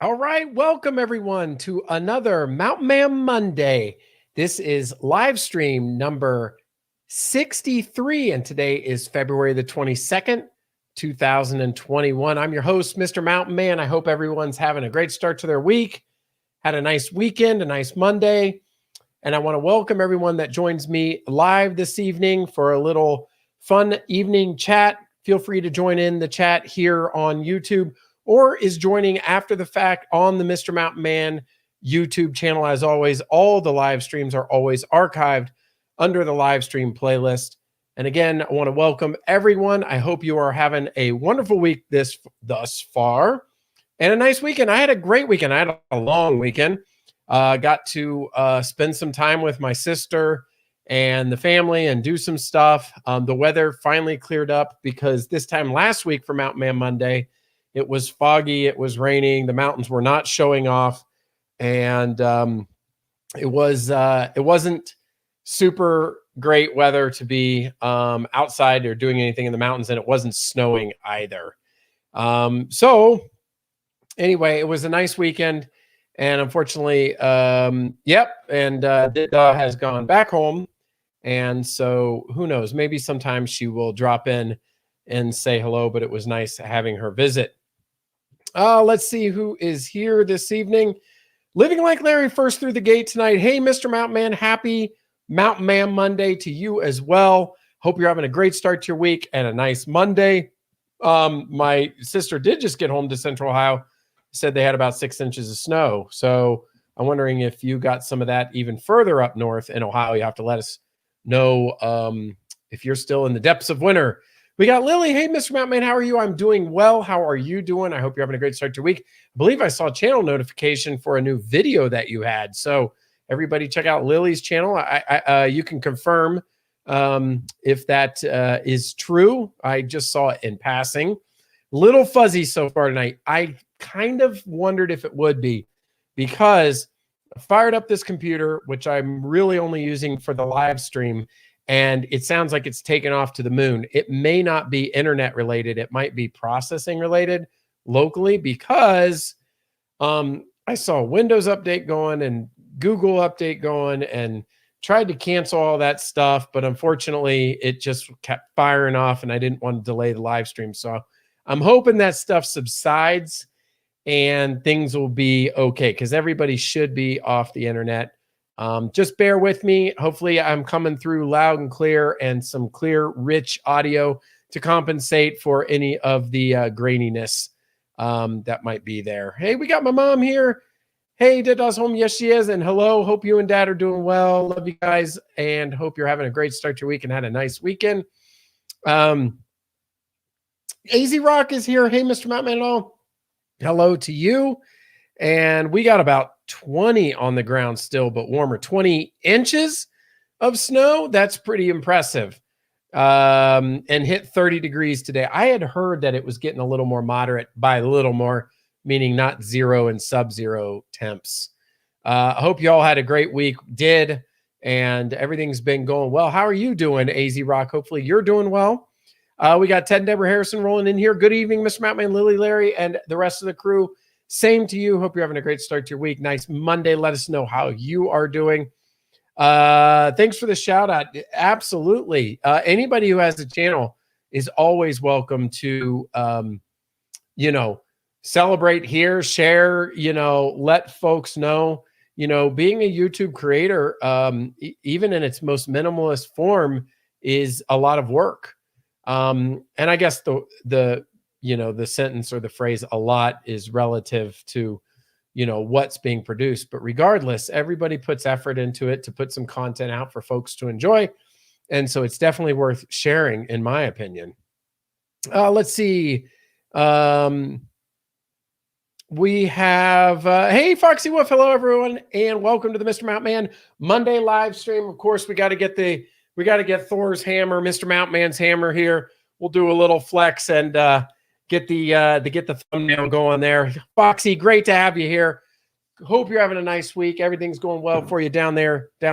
All right, welcome everyone to another Mountain Man Monday. This is live stream number 63, and today is February the 22nd, 2021. I'm your host, Mr. Mountain Man. I hope everyone's having a great start to their week, had a nice weekend, a nice Monday, and I want to welcome everyone that joins me live this evening for a little fun evening chat. Feel free to join in the chat here on YouTube or is joining after the fact on the Mr. Mountain Man YouTube channel. As always, all the live streams are always archived under the live stream playlist. And again, I want to welcome everyone. I hope you are having a wonderful week thus far and a nice weekend. I had a great weekend. I had a long weekend. Got to spend some time with my sister and the family and do some stuff. The weather finally cleared up because this time last week for Mountain Man Monday, it was foggy, it was raining, the mountains were not showing off, and it wasn't super great weather to be outside or doing anything in the mountains, and it wasn't snowing either. So anyway, it was a nice weekend, and unfortunately, Dida has gone back home, and so who knows? Maybe sometimes she will drop in and say hello, but it was nice having her visit. Let's see who is here this evening. Living Like Larry first through the gate tonight. Hey, Mr. Mountain Man, happy Mountain Man Monday to you as well. Hope you're having a great start to your week and a nice Monday. My sister did just get home to Central Ohio. Said they had about 6 inches of snow. So I'm wondering if you got some of that even further up north in Ohio. You have to let us know if you're still in the depths of winter. We got Lily. Hey, Mr. Mountain Man, how are you? I'm doing well. How are you doing? I hope you're having a great start to your week. I believe I saw a channel notification for a new video that you had. So everybody check out Lily's channel. You can confirm if that is true. I just saw it in passing. Little fuzzy so far tonight. I kind of wondered if it would be because I fired up this computer, which I'm really only using for the live stream, and it sounds like it's taken off to the moon. It may not be internet related. It might be processing related locally because I saw a Windows update going and Google update going and tried to cancel all that stuff. But unfortunately, it just kept firing off and I didn't want to delay the live stream. So I'm hoping that stuff subsides and things will be okay because everybody should be off the internet. Just bear with me. Hopefully I'm coming through loud and clear and some clear, rich audio to compensate for any of the graininess that might be there. Hey, we got my mom here. Hey, Dida's home. Yes, she is. And hello. Hope you and Dad are doing well. Love you guys and hope you're having a great start to your week and had a nice weekend. AZ Rock is here. Hey, Mr. Mountain. Hello to you. And we got about 20 on the ground still, but warmer. 20 inches of snow. That's pretty impressive. And hit 30 degrees today. I had heard that it was getting a little more moderate by a little more, meaning not zero and sub-zero temps. I hope you all had a great week. Did. And everything's been going well. How are you doing, AZ Rock? Hopefully you're doing well. We got Ted and Deborah Harrison rolling in here. Good evening, Mr. Mountain, Lily, Larry, and the rest of the crew. Same to you. Hope you're having a great start to your week. Nice Monday. Let us know how you are doing. Thanks for the shout out. Absolutely. Anybody who has a channel is always welcome to, celebrate here, share, let folks know, being a YouTube creator, even in its most minimalist form is a lot of work. And I guess the sentence or the phrase a lot is relative to, what's being produced. But regardless, everybody puts effort into it to put some content out for folks to enjoy. And so it's definitely worth sharing, in my opinion. Let's see. We have, hey, Foxy Wolf. Hello, everyone. And welcome to the Mr. Mountain Man Monday live stream. Of course, we got to get Thor's hammer, Mr. Mountain Man's hammer here. We'll do a little flex and get the thumbnail going there. Foxy, great to have you here. Hope you're having a nice week. Everything's going well for you down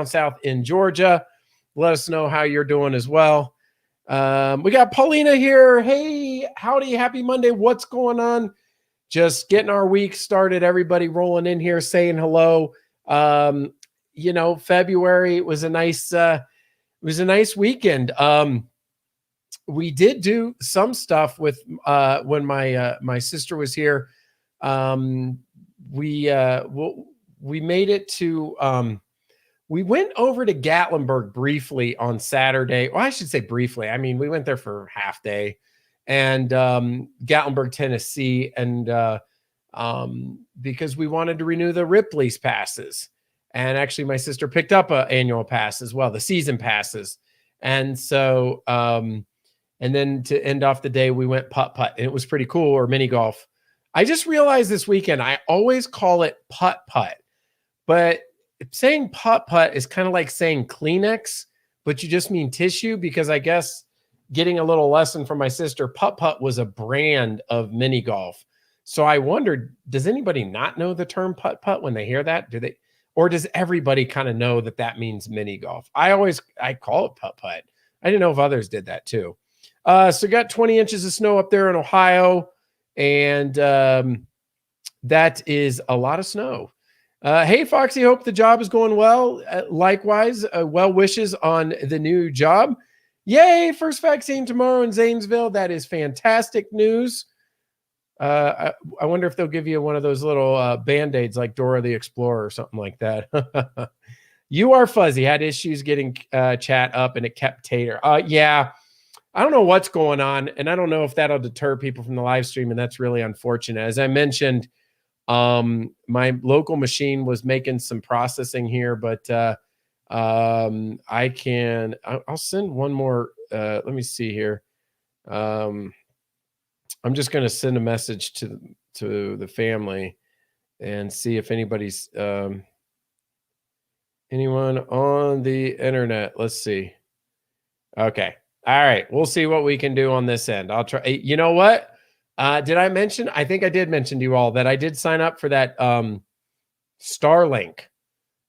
south in Georgia. Let us know how you're doing as well. We got Paulina here. Hey, howdy, happy Monday. What's going on? just getting our week started. Everybody rolling in here saying hello. February was a nice weekend. We did do some stuff with when my sister was here. We made it to we went over to Gatlinburg briefly on Saturday. Well, I should say briefly. I mean, we went there for half day, and Gatlinburg, Tennessee, and because we wanted to renew the Ripley's passes. And actually, my sister picked up an annual pass as well, the season passes. And so, and then to end off the day, we went putt-putt, and it was pretty cool, or mini golf. I just realized this weekend, I always call it putt-putt, but saying putt-putt is kind of like saying Kleenex, but you just mean tissue, because I guess getting a little lesson from my sister, putt-putt was a brand of mini golf. So I wondered, does anybody not know the term putt-putt when they hear that? Do they, or does everybody kind of know that that means mini golf? I call it putt-putt. I didn't know if others did that too. So got 20 inches of snow up there in Ohio, and that is a lot of snow. Hey, Foxy, hope the job is going well. Likewise, well wishes on the new job. Yay, first vaccine tomorrow in Zanesville. That is fantastic news. I wonder if they'll give you one of those little Band-Aids like Dora the Explorer or something like that. You are fuzzy. Had issues getting chat up, and it kept tater. Yeah, I don't know what's going on, and I don't know if that'll deter people from the live stream, and that's really unfortunate. As I mentioned, my local machine was making some processing here, but I'll send one more. Let me see here. I'm just going to send a message to the family and see if anybody's anyone on the internet. Let's see. Okay. All right. We'll see what we can do on this end. I'll try. You know what? Did I mention? I think I did mention to you all that I did sign up for that Starlink,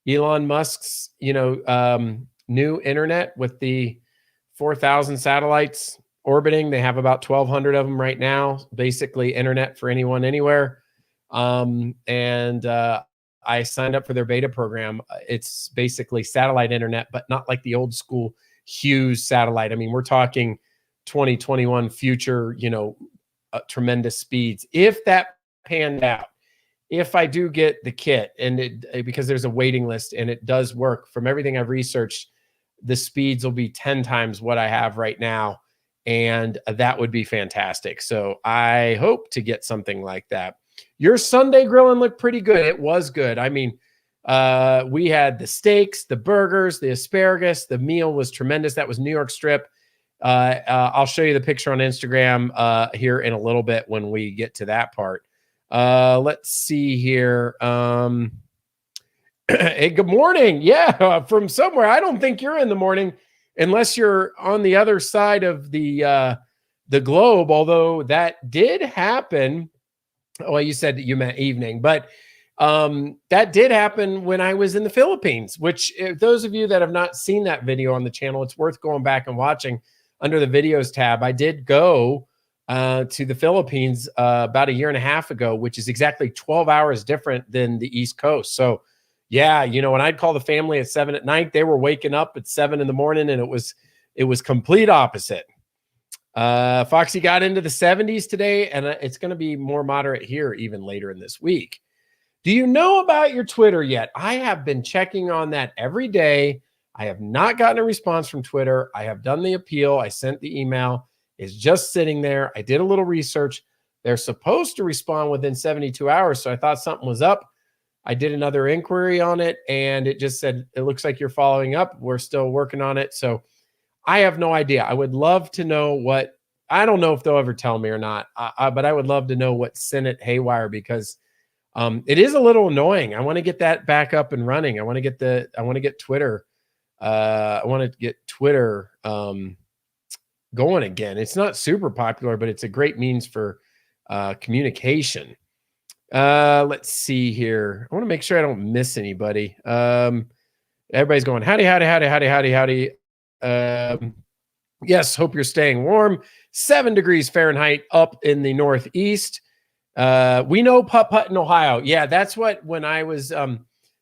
Elon Musk's, new internet with the 4,000 satellites orbiting. They have about 1,200 of them right now. Basically, internet for anyone, anywhere. I signed up for their beta program. It's basically satellite internet, but not like the old school Hughes satellite. I mean, we're talking 2021 future, tremendous speeds. If that panned out, if I do get the kit, and because there's a waiting list and it does work, from everything I've researched, the speeds will be 10 times what I have right now. And that would be fantastic. So I hope to get something like that. Your Sunday grilling looked pretty good. It was good. I mean, we had the steaks, the burgers, the asparagus. The meal was tremendous. That was New York strip. I'll show you the picture on Instagram here in a little bit when we get to that part. Let's see here. Hey, good morning. Yeah, from somewhere. I don't think you're in the morning unless you're on the other side of the globe, although that did happen. Well, you said that you meant evening, but that did happen when I was in the Philippines, which those of you that have not seen that video on the channel, it's worth going back and watching under the videos tab. I did go to the Philippines about a year and a half ago, which is exactly 12 hours different than the East Coast. So yeah, when I'd call the family at 7 p.m, they were waking up at 7 a.m, and it was complete opposite. Foxy got into the 70s today, and it's going to be more moderate here even later in this week. Do you know about your Twitter yet? I have been checking on that every day. I have not gotten a response from Twitter. I have done the appeal. I sent the email. It's just sitting there. I did a little research. They're supposed to respond within 72 hours, so I thought something was up. I did another inquiry on it, and it just said, it looks like you're following up. We're still working on it. So I have no idea. I would love to know I don't know if they'll ever tell me or not, but I would love to know what sent it haywire, because it is a little annoying. I want to get that back up and running. I want to get Twitter. I want to get Twitter going again. It's not super popular, but it's a great means for communication. Let's see here. I want to make sure I don't miss anybody. Everybody's going, howdy, howdy, howdy, howdy, howdy, howdy. Yes, hope you're staying warm. 7 degrees Fahrenheit up in the Northeast. We know putt-putt in Ohio. Yeah, that's what, when I was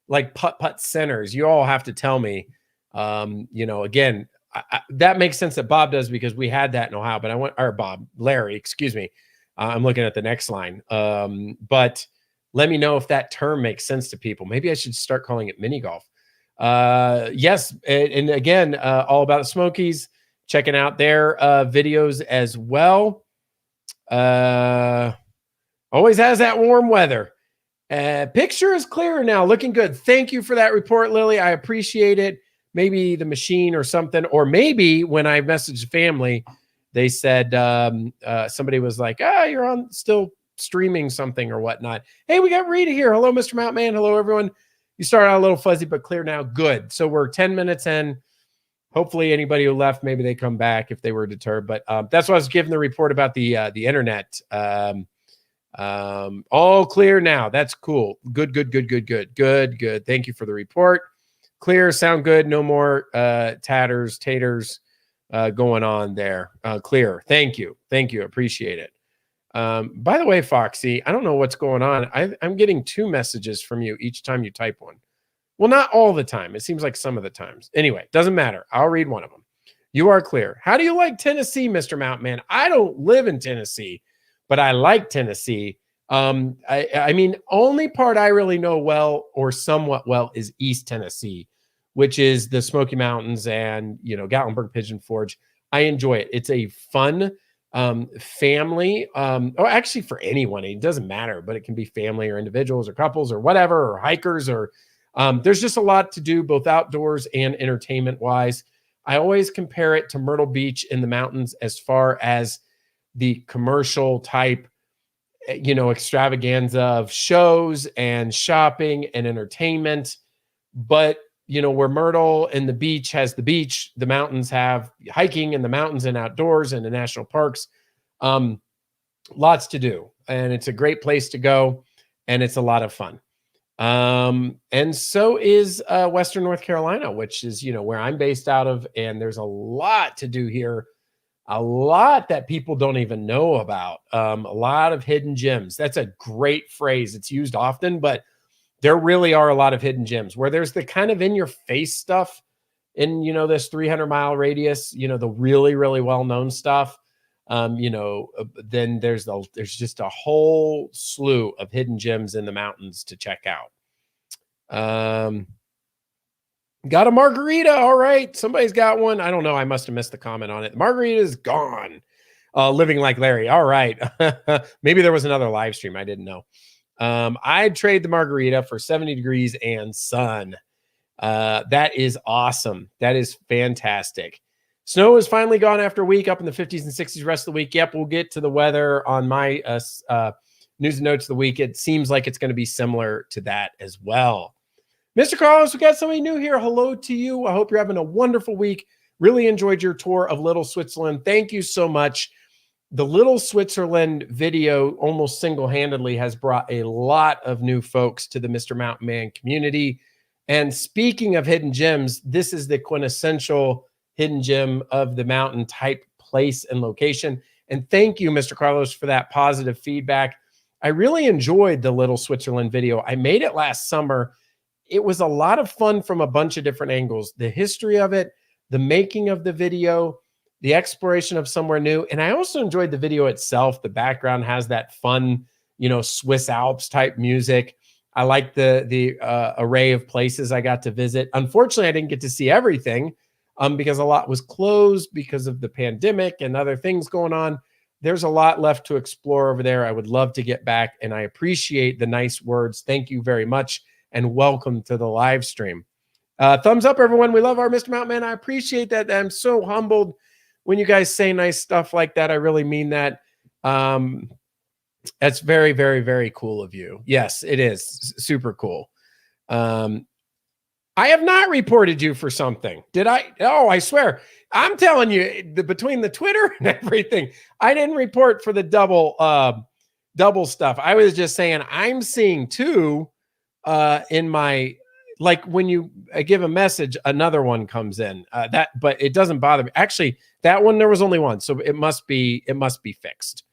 like putt-putt centers, you all have to tell me. Again, that makes sense that Bob does, because we had that in Ohio, but Larry, excuse me. I'm looking at the next line. But let me know if that term makes sense to people. Maybe I should start calling it mini golf. Yes. And again, all about the Smokies, checking out their videos as well. Always has that warm weather. Picture is clearer now, looking good. Thank you for that report, Lily. I appreciate it. Maybe the machine or something, or maybe when I messaged family, they said somebody was like, you're on still streaming something or whatnot. Hey, we got Rita here. Hello, Mr. Mountain Man. Hello, everyone. You started out a little fuzzy, but clear now. Good. So we're 10 minutes in. Hopefully anybody who left, maybe they come back if they were deterred. But that's why I was giving the report about the internet. All clear now. That's cool. Good. Thank you for the report. Clear, sound good. No more taters going on there. Clear. Thank you. Appreciate it. By the way, Foxy, I don't know what's going on. I'm getting 2 messages from you each time you type one. Well, not all the time. It seems like some of the times. Anyway, doesn't matter. I'll read one of them. You are clear. How do you like Tennessee, Mr. Mountain Man? I don't live in Tennessee, but I like Tennessee. I mean, only part I really know well or somewhat well is East Tennessee, which is the Smoky Mountains and, Gatlinburg Pigeon Forge. I enjoy it. It's a fun family, or actually for anyone, it doesn't matter, but it can be family or individuals or couples or whatever, or hikers, or there's just a lot to do both outdoors and entertainment wise. I always compare it to Myrtle Beach in the mountains as far as the commercial type, extravaganza of shows and shopping and entertainment. But, where Myrtle and the beach has the beach, the mountains have hiking and the mountains and outdoors and the national parks. Lots to do. And it's a great place to go. And it's a lot of fun. And so is Western North Carolina, which is, where I'm based out of. And there's a lot to do here. A lot that people don't even know about. A lot of hidden gems. That's a great phrase. It's used often, but there really are a lot of hidden gems where there's the kind of in your face stuff in, this 300-mile radius, the really, really well-known stuff. Then there's just a whole slew of hidden gems in the mountains to check out. Got a margarita. All right. Somebody's got one. I don't know. I must have missed the comment on it. Margarita is gone. Living like Larry. All right. Maybe there was another live stream. I didn't know. I'd trade the margarita for 70 degrees and sun. That is awesome. That is fantastic. Snow is finally gone after a week, up in the 50s and 60s rest of the week. Yep, we'll get to the weather on my news and notes of the week. It seems like it's going to be similar to that as well. Mr. Carlos, we got somebody new here. Hello to you. I hope you're having a wonderful week. Really enjoyed your tour of Little Switzerland. Thank you so much. The Little Switzerland video almost single-handedly has brought a lot of new folks to the Mr. Mountain Man community. And speaking of hidden gems, this is the quintessential hidden gem of the mountain type place and location. And thank you, Mr. Carlos, for that positive feedback. I really enjoyed the Little Switzerland video. I made it last summer. It was a lot of fun from a bunch of different angles. The history of it, the making of the video, the exploration of somewhere new. And I also enjoyed the video itself. The background has that fun, Swiss Alps type music. I like the array of places I got to visit. Unfortunately, I didn't get to see everything because a lot was closed because of the pandemic and other things going on. There's a lot left to explore over there. I would love to get back, and I appreciate the nice words. Thank you very much, and welcome to the live stream. Thumbs up, everyone. We love our Mr. Mountain Man. I appreciate that. I'm so humbled when you guys say nice stuff like that. I really mean that. That's very, very, very cool of you. Yes, it is super cool. I have not reported you for something. Did I? Oh, I swear. I'm telling you, between the Twitter and everything, I didn't report for the double stuff. I was just saying I'm seeing two in my, like when you give a message, another one comes in. But it doesn't bother me. Actually, that one, there was only one. So it must be fixed.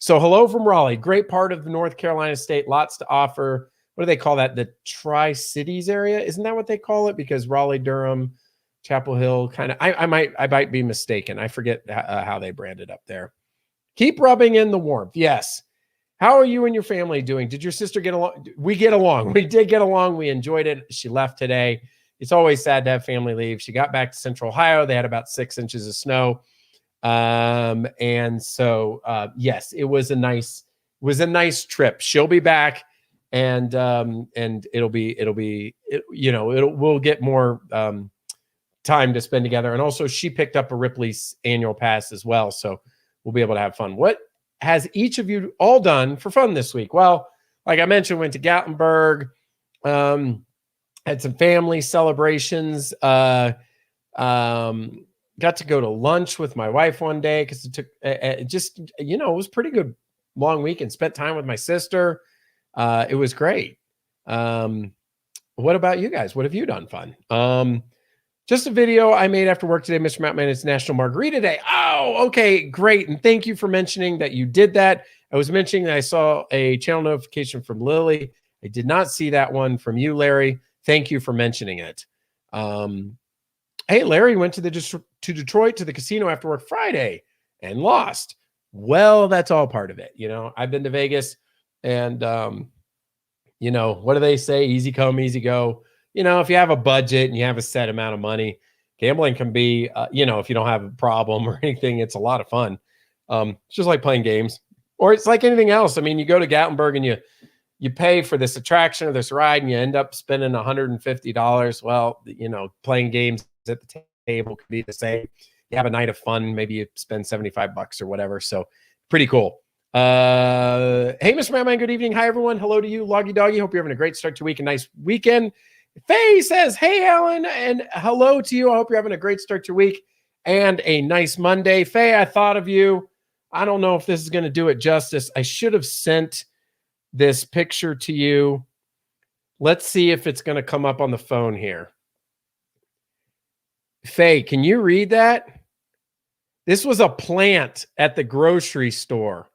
So hello from Raleigh, great part of the North Carolina state, lots to offer. What do they call that? The Tri-Cities area? Isn't that what they call it? Because Raleigh, Durham, Chapel Hill, kind of, I might be mistaken. I forget how they brand it up there. Keep rubbing in the warmth. Yes. How are you and your family doing? Did your sister get along? We get along. We did get along. We enjoyed it. She left today. It's always sad to have family leave. She got back to Central Ohio. They had about 6 inches of snow. And so, yes, it was a nice trip. She'll be back and we'll get more, time to spend together. And also she picked up a Ripley's annual pass as well. So we'll be able to have fun. What has each of you all done for fun this week? Well, like I mentioned, went to Gatlinburg, had some family celebrations, got to go to lunch with my wife one day because it took it was pretty good long weekend. Spent time with my sister. It was great. What about you guys? What have you done fun? Just a video I made after work today, Mr. Mountain Man. It's National Margarita Day. Oh, okay, great. And thank you for mentioning that you did that. I was mentioning that I saw a channel notification from Lily. I did not see that one from you, Larry. Thank you for mentioning it. Hey, Larry went to Detroit to the casino after work Friday and lost. Well, that's all part of it. I've been to Vegas and, what do they say? Easy come, easy go. If you have a budget and you have a set amount of money, gambling can be, if you don't have a problem or anything, it's a lot of fun. It's just like playing games, or it's like anything else. I mean, you go to Gatlinburg and you pay for this attraction or this ride and you end up spending $150. Well, playing games at the table could be the same. You have a night of fun. Maybe you spend $75 or whatever. So pretty cool. Hey, Mr. Madman, good evening. Hi, everyone. Hello to you, Loggy Doggy. Hope you're having a great start to your week, a nice weekend. Faye says, hey, Alan, and hello to you. I hope you're having a great start to your week and a nice Monday. Faye, I thought of you. I don't know if this is going to do it justice. I should have sent this picture to you. Let's see if it's going to come up on the phone here. Faye, can you read that? This was a plant at the grocery store.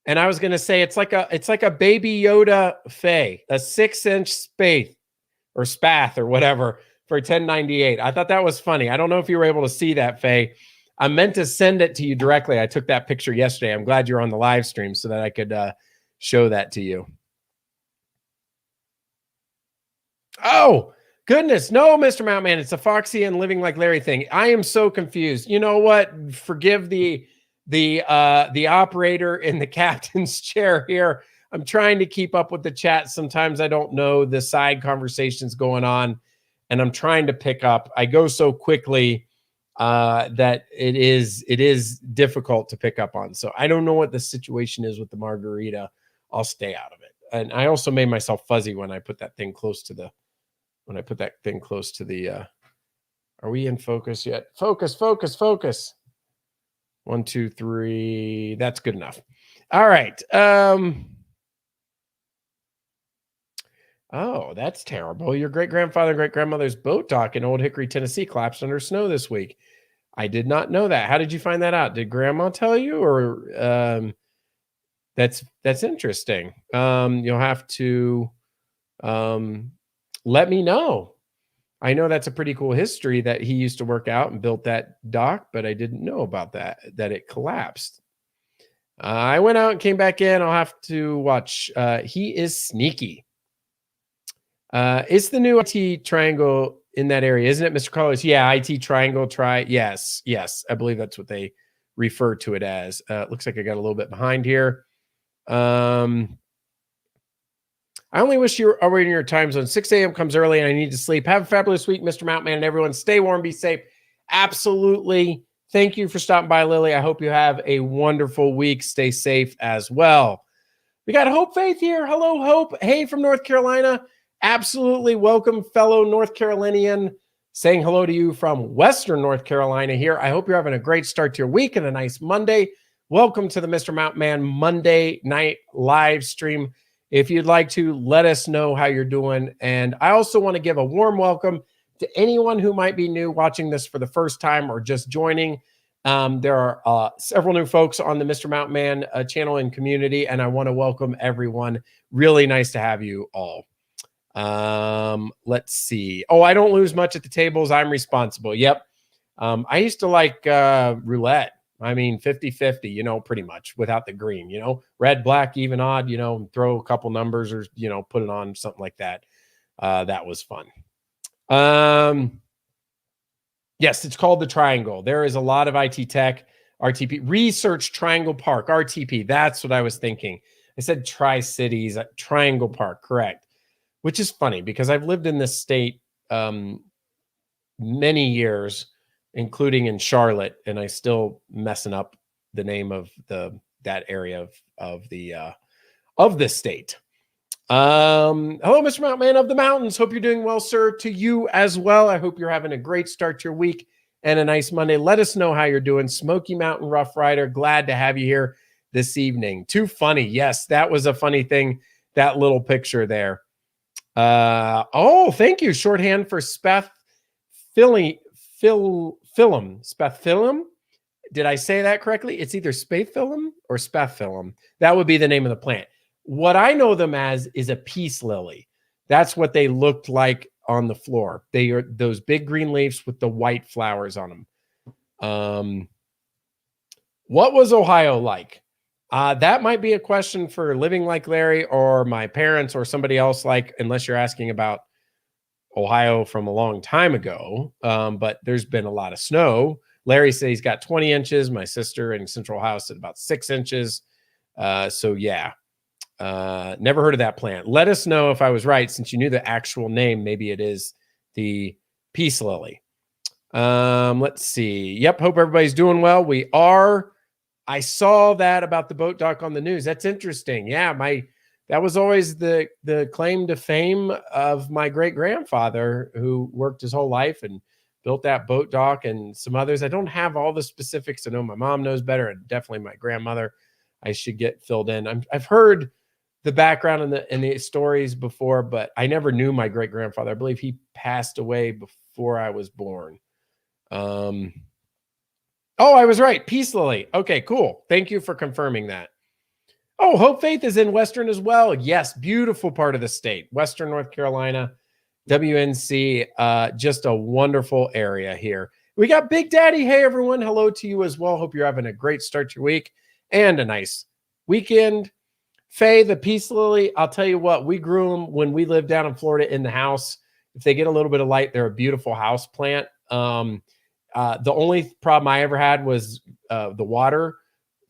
And I was going to say, it's like a baby Yoda, Faye, a 6-inch spath or whatever for $10.98. I thought that was funny. I don't know if you were able to see that, Faye. I meant to send it to you directly. I took that picture yesterday. I'm glad you're on the live stream so that I could show that to you. Oh, goodness. No, Mr. Mountain Man. It's a Foxy and Living Like Larry thing. I am so confused. You know what? Forgive the operator in the captain's chair here. I'm trying to keep up with the chat. Sometimes I don't know the side conversations going on, and I'm trying to pick up. I go so quickly that it is difficult to pick up on. So I don't know what the situation is with the margarita. I'll stay out of it. And I also made myself fuzzy when I put that thing close to the. Are we in focus yet? Focus, focus, focus. 1, 2, 3. That's good enough. All right. Oh, that's terrible. Your great-grandfather and great-grandmother's boat dock in Old Hickory, Tennessee collapsed under snow this week. I did not know that. How did you find that out? Did grandma tell you, or that's interesting. You'll have to let me know. I know that's a pretty cool history that he used to work out and built that dock, but I didn't know about that it collapsed. I went out and came back in. I'll have to watch. He is sneaky. It's the new IT triangle in that area, isn't it, Mr. Carlos? Yeah, IT triangle. Yes. I believe that's what they refer to it as. It looks like I got a little bit behind here. I only wish you were in your time zone. 6 a.m. comes early and I need to sleep. Have a fabulous week, Mr. Mountain Man, and everyone. Stay warm, be safe. Absolutely. Thank you for stopping by, Lily. I hope you have a wonderful week. Stay safe as well. We got Hope Faith here. Hello, Hope. Hey, from North Carolina. Absolutely welcome, fellow North Carolinian. Saying hello to you from Western North Carolina here. I hope you're having a great start to your week and a nice Monday. Welcome to the Mr. Mountain Man Monday night live stream. If you'd like to, let us know how you're doing. And I also want to give a warm welcome to anyone who might be new watching this for the first time or just joining. There are several new folks on the Mr. Mountain Man channel and community, and I want to welcome everyone. Really nice to have you all. Let's see. Oh, I don't lose much at the tables. I'm responsible. Yep. I used to like roulette. I mean, 50-50, pretty much without the green, red, black, even, odd, throw a couple numbers or, put it on something like that. That was fun. Yes, it's called the Triangle. There is a lot of IT tech, RTP, Research Triangle Park, RTP. That's what I was thinking. I said Tri-Cities, Triangle Park, correct. Which is funny because I've lived in this state many years, including in Charlotte, and I still messing up the name of that area of the state. Hello, Mr. Mountain Man of the Mountains. Hope you're doing well, sir. To you as well. I hope you're having a great start to your week and a nice Monday. Let us know how you're doing. Smoky Mountain Rough Rider, glad to have you here this evening. Too funny. Yes, that was a funny thing, that little picture there. Oh, thank you. Shorthand for Spathiphyllum. Spathiphyllum. Did I say that correctly? It's either Spathiphyllum or Spathiphyllum. That would be the name of the plant. What I know them as is a peace lily. That's what they looked like on the floor. They are those big green leaves with the white flowers on them. What was Ohio like? That might be a question for Living Like Larry or my parents or somebody else, unless you're asking about Ohio from a long time ago. But there's been a lot of snow. Larry said he's got 20 inches. My sister in Central Ohio said about 6 inches. So yeah, never heard of that plant. Let us know if I was right, since you knew the actual name. Maybe it is the peace lily. Let's see. Yep. Hope everybody's doing well. We are. I saw that about the boat dock on the news. That's interesting. Yeah, that was always the claim to fame of my great grandfather, who worked his whole life and built that boat dock and some others. I don't have all the specifics. I know my mom knows better, and definitely my grandmother. I should get filled in. I've heard the background and the stories before, but I never knew my great grandfather. I believe he passed away before I was born. Oh, I was right. Peace lily. Okay, cool. Thank you for confirming that. Oh, Hope Faith is in Western as well. Yes, beautiful part of the state. Western North Carolina, WNC, just a wonderful area here. We got Big Daddy. Hey, everyone. Hello to you as well. Hope you're having a great start to your week and a nice weekend. Faye, the peace lily, I'll tell you what, we grew them when we lived down in Florida in the house. If they get a little bit of light, they're a beautiful house plant. The only problem I ever had was the water,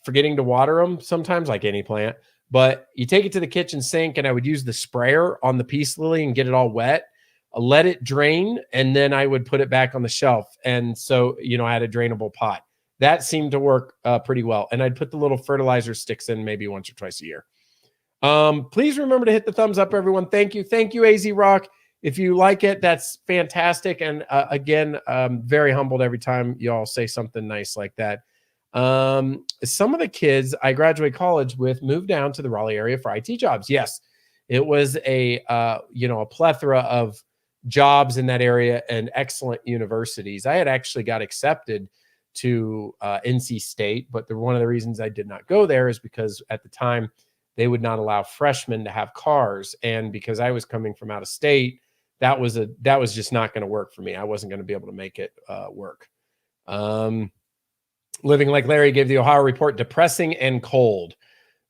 forgetting to water them sometimes, like any plant. But you take it to the kitchen sink, and I would use the sprayer on the peace lily and get it all wet, let it drain, and then I would put it back on the shelf. And so, I had a drainable pot. That seemed to work pretty well. And I'd put the little fertilizer sticks in maybe once or twice a year. Please remember to hit the thumbs up, everyone. Thank you. Thank you, AZ Rock. If you like it, that's fantastic. And again, very humbled every time y'all say something nice like that. Some of the kids I graduated college with moved down to the Raleigh area for IT jobs. Yes, it was a plethora of jobs in that area and excellent universities. I had actually got accepted to NC State, but one of the reasons I did not go there is because at the time they would not allow freshmen to have cars, and because I was coming from out of state, that was just not going to work for me. I wasn't going to be able to make it work. Living Like Larry gave the Ohio Report depressing and cold.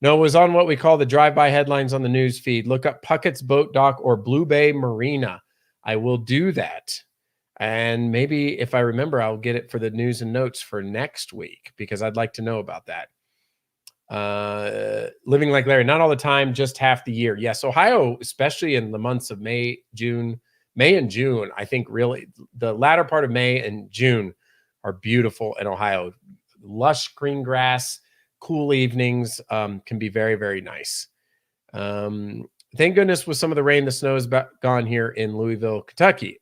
No, it was on what we call the drive-by headlines on the news feed. Look up Puckett's Boat Dock or Blue Bay Marina. I will do that. And maybe if I remember, I'll get it for the news and notes for next week, because I'd like to know about that. Living Like Larry, not all the time, just half the year. Yes, Ohio, especially in the months of May and June, I think really the latter part of May and June are beautiful in Ohio. Lush green grass, cool evenings, can be very, very nice. Thank goodness with some of the rain, the snow is gone here in Louisville, Kentucky.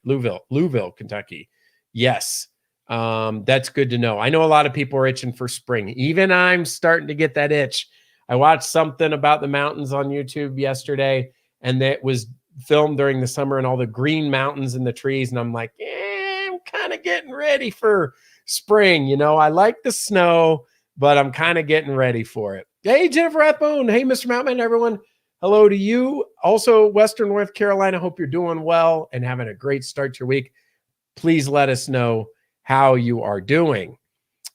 Yes. That's good to know. I know a lot of people are itching for spring. Even I'm starting to get that itch. I watched something about the mountains on YouTube yesterday, and that was filmed during the summer and all the green mountains and the trees. And I'm like, I'm kind of getting ready for spring. You know, I like the snow, but I'm kind of getting ready for it. Hey, Jennifer Rathbone. Hey, Mr. Mountain, everyone. Hello to you. Also, Western North Carolina. Hope you're doing well and having a great start to your week. Please let us know how you are doing.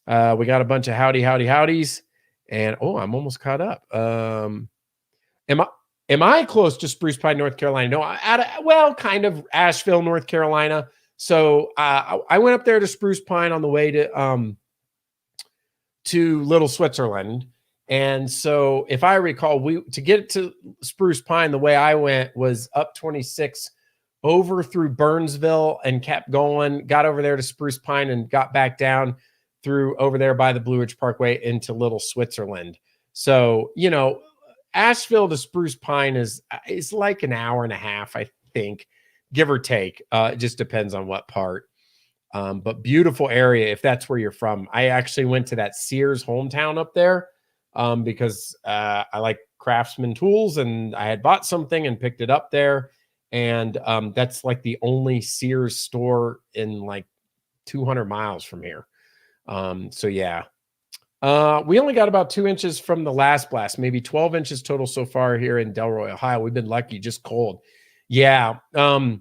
We got a bunch of howdies. And I'm almost caught up. Am I close to Spruce Pine, North Carolina? No, kind of Asheville, North Carolina. So I went up there to Spruce Pine on the way to Little Switzerland. And so if I recall, to get to Spruce Pine, the way I went was up 26 over through Burnsville and kept going, got over there to Spruce Pine and got back down through over there by the Blue Ridge Parkway into Little Switzerland. So, you know, Asheville to Spruce Pine is like an hour and a half, I think, give or take. It just depends on what part. But beautiful area if that's where you're from. I actually went to that Sears hometown up there because I like Craftsman tools and I had bought something and picked it up there. And that's like the only Sears store in like 200 miles from here. So yeah, we only got about 2 inches from the last blast, maybe 12 inches total so far here in Delroy, Ohio. We've been lucky, just cold. Yeah. No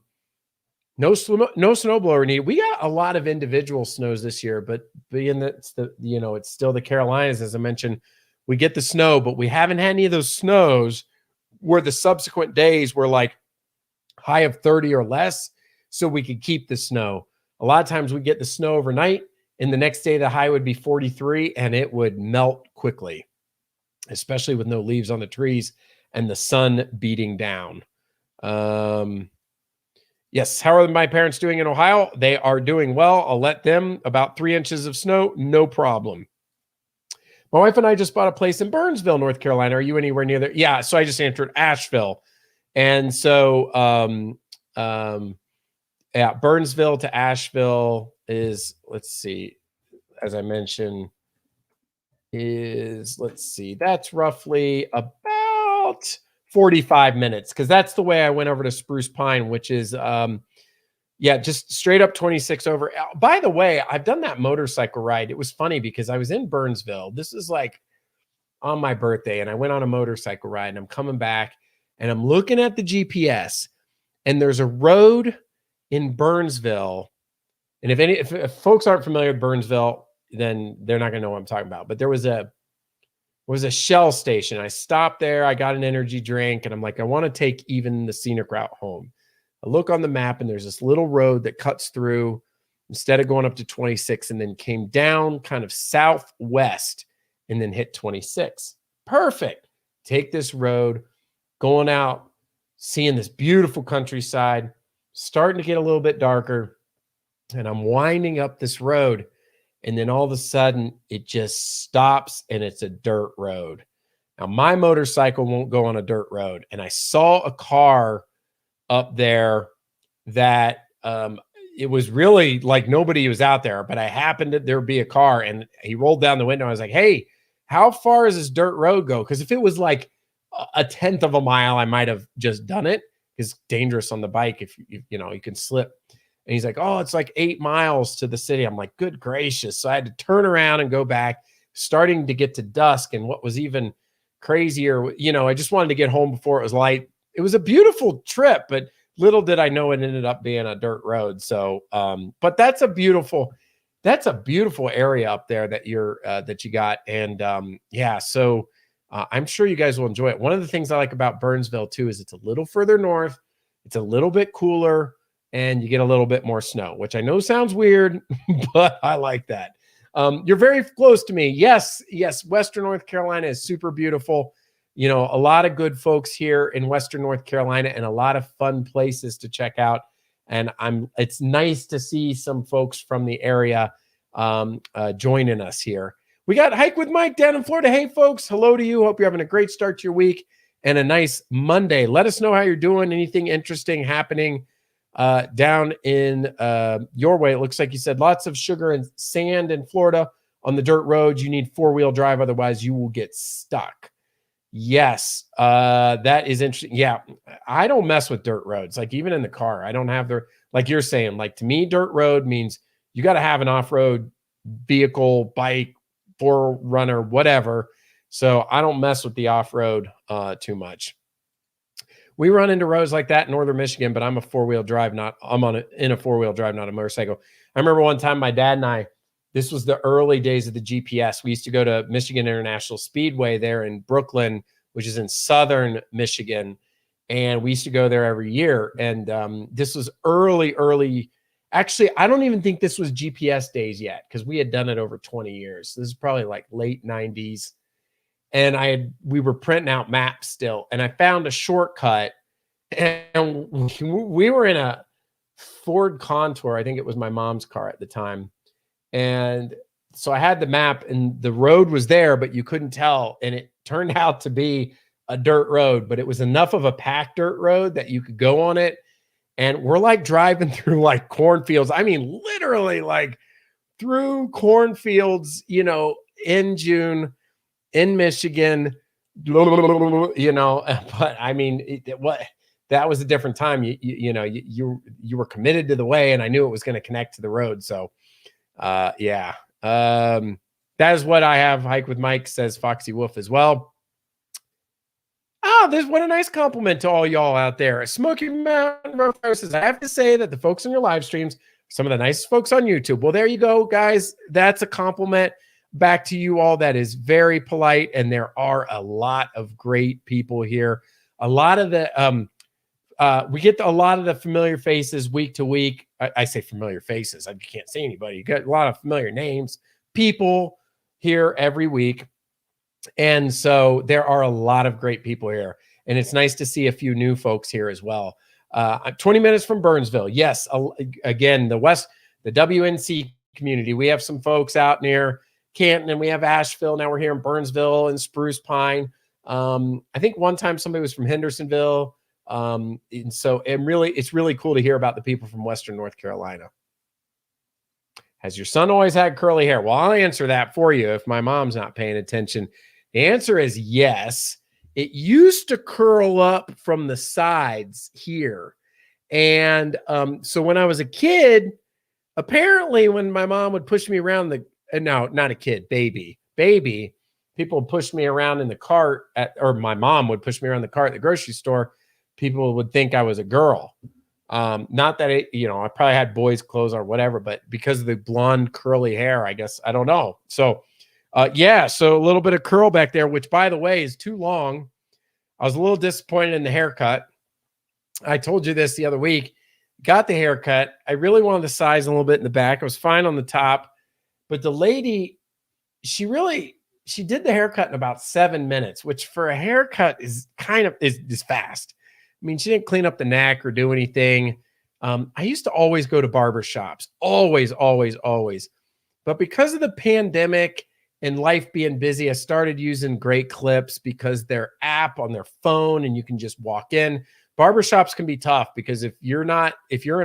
snowblower needed. We got a lot of individual snows this year, but being that it's still the Carolinas, as I mentioned, we get the snow, but we haven't had any of those snows where the subsequent days were like high of 30 or less, so we could keep the snow. A lot of times we get the snow overnight, and the next day the high would be 43, and it would melt quickly, especially with no leaves on the trees and the sun beating down. Yes, how are my parents doing in Ohio? They are doing well. I'll let them. About 3 inches of snow, no problem. My wife and I just bought a place in Burnsville, North Carolina. Are you anywhere near there? Yeah, so I just answered Asheville. And so, Burnsville to Asheville is, let's see, as I mentioned, that's roughly about 45 minutes because that's the way I went over to Spruce Pine, which is, just straight up 26 over. By the way, I've done that motorcycle ride. It was funny because I was in Burnsville. This is like on my birthday, and I went on a motorcycle ride, and I'm coming back. And I'm looking at the GPS, and there's a road in Burnsville. And if folks aren't familiar with Burnsville, then they're not going to know what I'm talking about. But there was a Shell station. I stopped there. I got an energy drink, and I'm like, I want to take even the scenic route home. I look on the map, and there's this little road that cuts through instead of going up to 26 and then came down kind of southwest and then hit 26. Perfect. Take this road. Going out, seeing this beautiful countryside, starting to get a little bit darker, and I'm winding up this road, and then all of a sudden, it just stops, and it's a dirt road. Now, my motorcycle won't go on a dirt road, and I saw a car up there that it was really like nobody was out there, but there would be a car, and he rolled down the window. I was like, hey, how far does this dirt road go? Because if it was like a tenth of a mile, I might have just done it. It's dangerous on the bike if you can slip. And he's like, oh, it's like 8 miles to the city. I'm like, good gracious. So I had to turn around and go back, starting to get to dusk. And what was even crazier, I just wanted to get home before it was light. It was a beautiful trip, but little did I know it ended up being a dirt road. So, but that's a beautiful area up there that you got. And so I'm sure you guys will enjoy it. One of the things I like about Burnsville too is it's a little further north, it's a little bit cooler, and you get a little bit more snow, which I know sounds weird, but I like that. You're very close to me. Yes, Western North Carolina is super beautiful. A lot of good folks here in Western North Carolina and a lot of fun places to check out. And it's nice to see some folks from the area joining us here. We got Hike with Mike down in Florida. Hey, folks, hello to you. Hope you're having a great start to your week and a nice Monday. Let us know how you're doing. Anything interesting happening down in your way? It looks like you said lots of sugar and sand in Florida on the dirt roads. You need 4-wheel drive. Otherwise, you will get stuck. Yes, that is interesting. Yeah, I don't mess with dirt roads. Like even in the car, I don't have like you're saying, like to me, dirt road means you got to have an off-road vehicle, bike, forerunner, whatever. So I don't mess with the off-road too much. We run into roads like that in northern Michigan, but I'm a four-wheel drive, in a four-wheel drive, not a motorcycle. I remember one time my dad and I, this was the early days of the GPS. We used to go to Michigan International Speedway there in Brooklyn, which is in southern Michigan. And we used to go there every year. And this was early. Actually, I don't even think this was GPS days yet, because we had done it over 20 years. This is probably like late 90s. And we were printing out maps still, and I found a shortcut, and we were in a Ford Contour. I think it was my mom's car at the time. And so I had the map, and the road was there, but you couldn't tell. And it turned out to be a dirt road, but it was enough of a packed dirt road that you could go on it. And we're like driving through like cornfields. I mean, literally like through cornfields, in June, in Michigan, but I mean, that was a different time. You were committed to the way, and I knew it was going to connect to the road. So, yeah, that is what I have. Hike with Mike, says Foxy Wolf as well. Oh, what a nice compliment to all y'all out there. Smoky Mountain Road says, I have to say that the folks on your live streams, some of the nicest folks on YouTube. Well, there you go, guys. That's a compliment back to you all. That is very polite, and there are a lot of great people here. A lot of the we get a lot of the familiar faces week to week. I say familiar faces. I can't see anybody. You got a lot of familiar names, people here every week, and so there are a lot of great people here, and it's nice to see a few new folks here as well. 20 minutes from Burnsville. Yes, again, the WNC community. We have some folks out near Canton, and we have Asheville. Now we're here in Burnsville and Spruce Pine. I think one time somebody was from Hendersonville. And so it's really cool to hear about the people from Western North Carolina. Has your son always had curly hair? Well, I'll answer that for you if my mom's not paying attention. The answer is yes. It used to curl up from the sides here. And so when I was a kid, apparently when my mom would push me around no, not a kid, baby, people would push me around in the cart or my mom would push me around the cart at the grocery store. People would think I was a girl. Not that I probably had boys' clothes or whatever, but because of the blonde curly hair, I guess, I don't know. So, yeah, so a little bit of curl back there, which by the way is too long. I was a little disappointed in the haircut. I told you this the other week. Got the haircut. I really wanted the size a little bit in the back. I was fine on the top. But the lady, she did the haircut in about 7 minutes, which for a haircut is fast. I mean, she didn't clean up the neck or do anything. I used to always go to barber shops, always. But because of the pandemic and life being busy, I started using Great Clips because their app on their phone, and you can just walk in. Barbershops can be tough because if you're in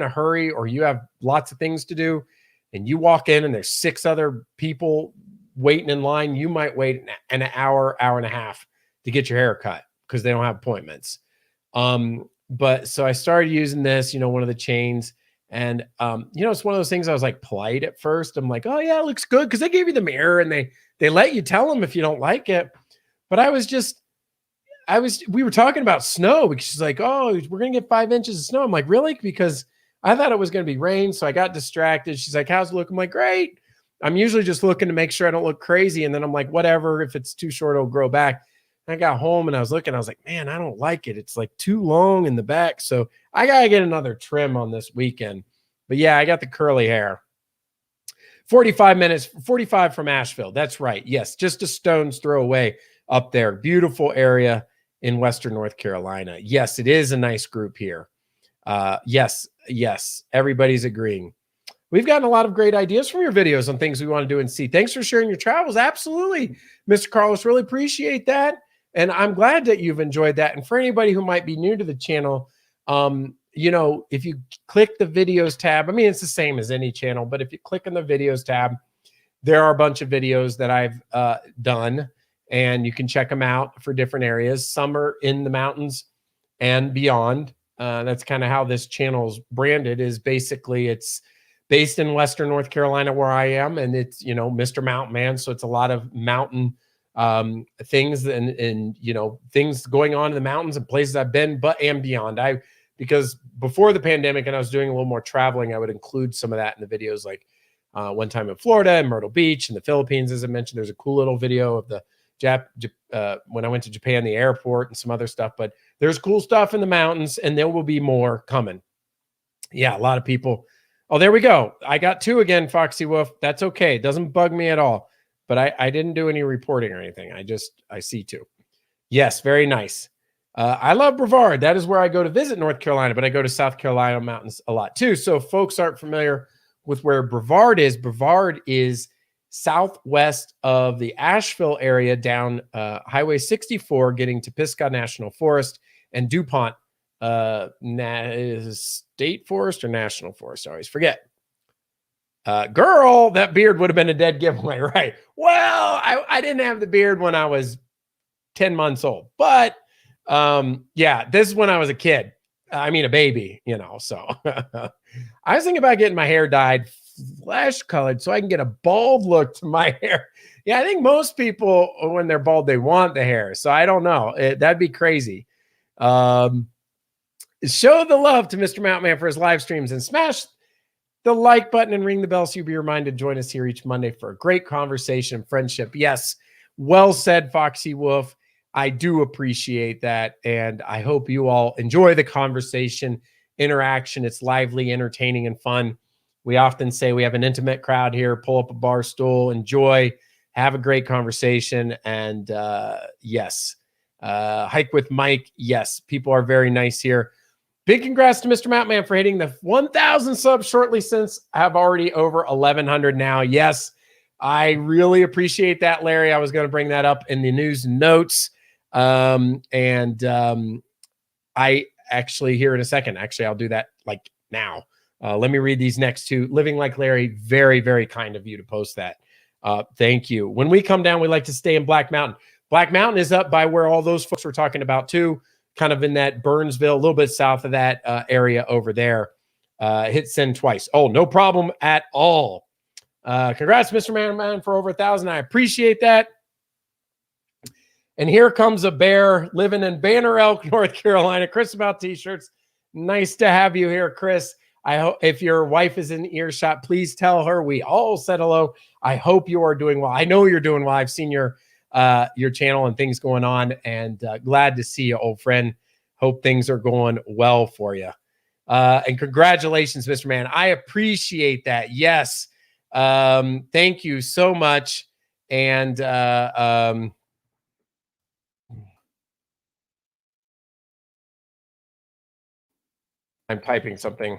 a hurry or you have lots of things to do and you walk in and there's 6 other people waiting in line, you might wait an hour and a half to get your hair cut because they don't have appointments. But so I started using this, one of the chains, and, it's one of those things I was like polite at first. I'm like, oh yeah, it looks good. Cause they gave you the mirror and they let you tell them if you don't like it. But we were talking about snow because she's like, oh, we're going to get 5 inches of snow. I'm like, really? Because I thought it was going to be rain. So I got distracted. She's like, how's it look? I'm like, great. I'm usually just looking to make sure I don't look crazy. And then I'm like, whatever, if it's too short, it'll grow back. I got home and I was looking, I was like, man, I don't like it. It's like too long in the back. So I got to get another trim on this weekend. But yeah, I got the curly hair. 45 from Asheville. That's right. Yes, just a stone's throw away up there. Beautiful area in Western North Carolina. Yes, it is a nice group here. Yes, everybody's agreeing. We've gotten a lot of great ideas from your videos on things we want to do and see. Thanks for sharing your travels. Absolutely, Mr. Carlos. Really appreciate that. And I'm glad that you've enjoyed that. And for anybody who might be new to the channel, if you click the videos tab, I mean, it's the same as any channel, but if you click on the videos tab, there are a bunch of videos that I've done, and you can check them out for different areas. Some are in the mountains and beyond. That's kind of how this channel's branded, is basically it's based in Western North Carolina where I am, and it's, you know, Mr. Mountain Man, so it's a lot of mountain things and you know, things going on in the mountains and places I've been, but and beyond. Because before the pandemic and I was doing a little more traveling, I would include some of that in the videos, like one time in Florida and Myrtle Beach in the Philippines, as I mentioned. There's a cool little video of the when I went to Japan, the airport, and some other stuff. But there's cool stuff in the mountains, and there will be more coming. Yeah, a lot of people. Oh, there we go. I got 2 again, Foxy Wolf. That's okay. It doesn't bug me at all. But I didn't do any reporting or anything. I see 2. Yes, very nice. I love Brevard. That is where I go to visit North Carolina, but I go to South Carolina mountains a lot too. So if folks aren't familiar with where Brevard is southwest of the Asheville area down Highway 64, getting to Pisgah National Forest and DuPont State Forest or National Forest. I always forget. Girl, that beard would have been a dead giveaway, right? Well, I didn't have the beard when I was 10 months old, but yeah, this is when I was a kid. I mean, a baby, you know, so I was thinking about getting my hair dyed flesh colored so I can get a bald look to my hair. Yeah, I think most people, when they're bald, they want the hair. So I don't know. That'd be crazy. Show the love to Mr. Mountain Man for his live streams and smash the like button and ring the bell so you'll be reminded to join us here each Monday for a great conversation and friendship. Yes, well said, Foxy Wolf. I do appreciate that, and I hope you all enjoy the conversation, interaction. It's lively, entertaining, and fun. We often say we have an intimate crowd here. Pull up a bar stool, enjoy, have a great conversation, and yes, hike with Mike. Yes, people are very nice here. Big congrats to Mr. Mountain Man for hitting the 1,000 subs shortly, since I have already over 1,100 now. Yes, I really appreciate that, Larry. I was going to bring that up in the news notes. I actually, here in a second, actually, I'll do that like now. Let me read these next 2. Living Like Larry, very, very kind of you to post that. Thank you. When we come down, we like to stay in Black Mountain. Black Mountain is up by where all those folks were talking about too, kind of in that Burnsville, a little bit south of that area over there. Hit send twice. Oh, no problem at all. Congrats, Mr. Man, for over 1,000. I appreciate that. And here comes a bear living in Banner Elk, North Carolina. Chris about t-shirts. Nice to have you here, Chris. I hope if your wife is in earshot, please tell her we all said hello. I hope you are doing well. I know you're doing well. I've seen your channel and things going on, and glad to see you, old friend. Hope things are going well for you. And congratulations, Mr. Man. I appreciate that. Yes. Thank you so much. And I'm typing something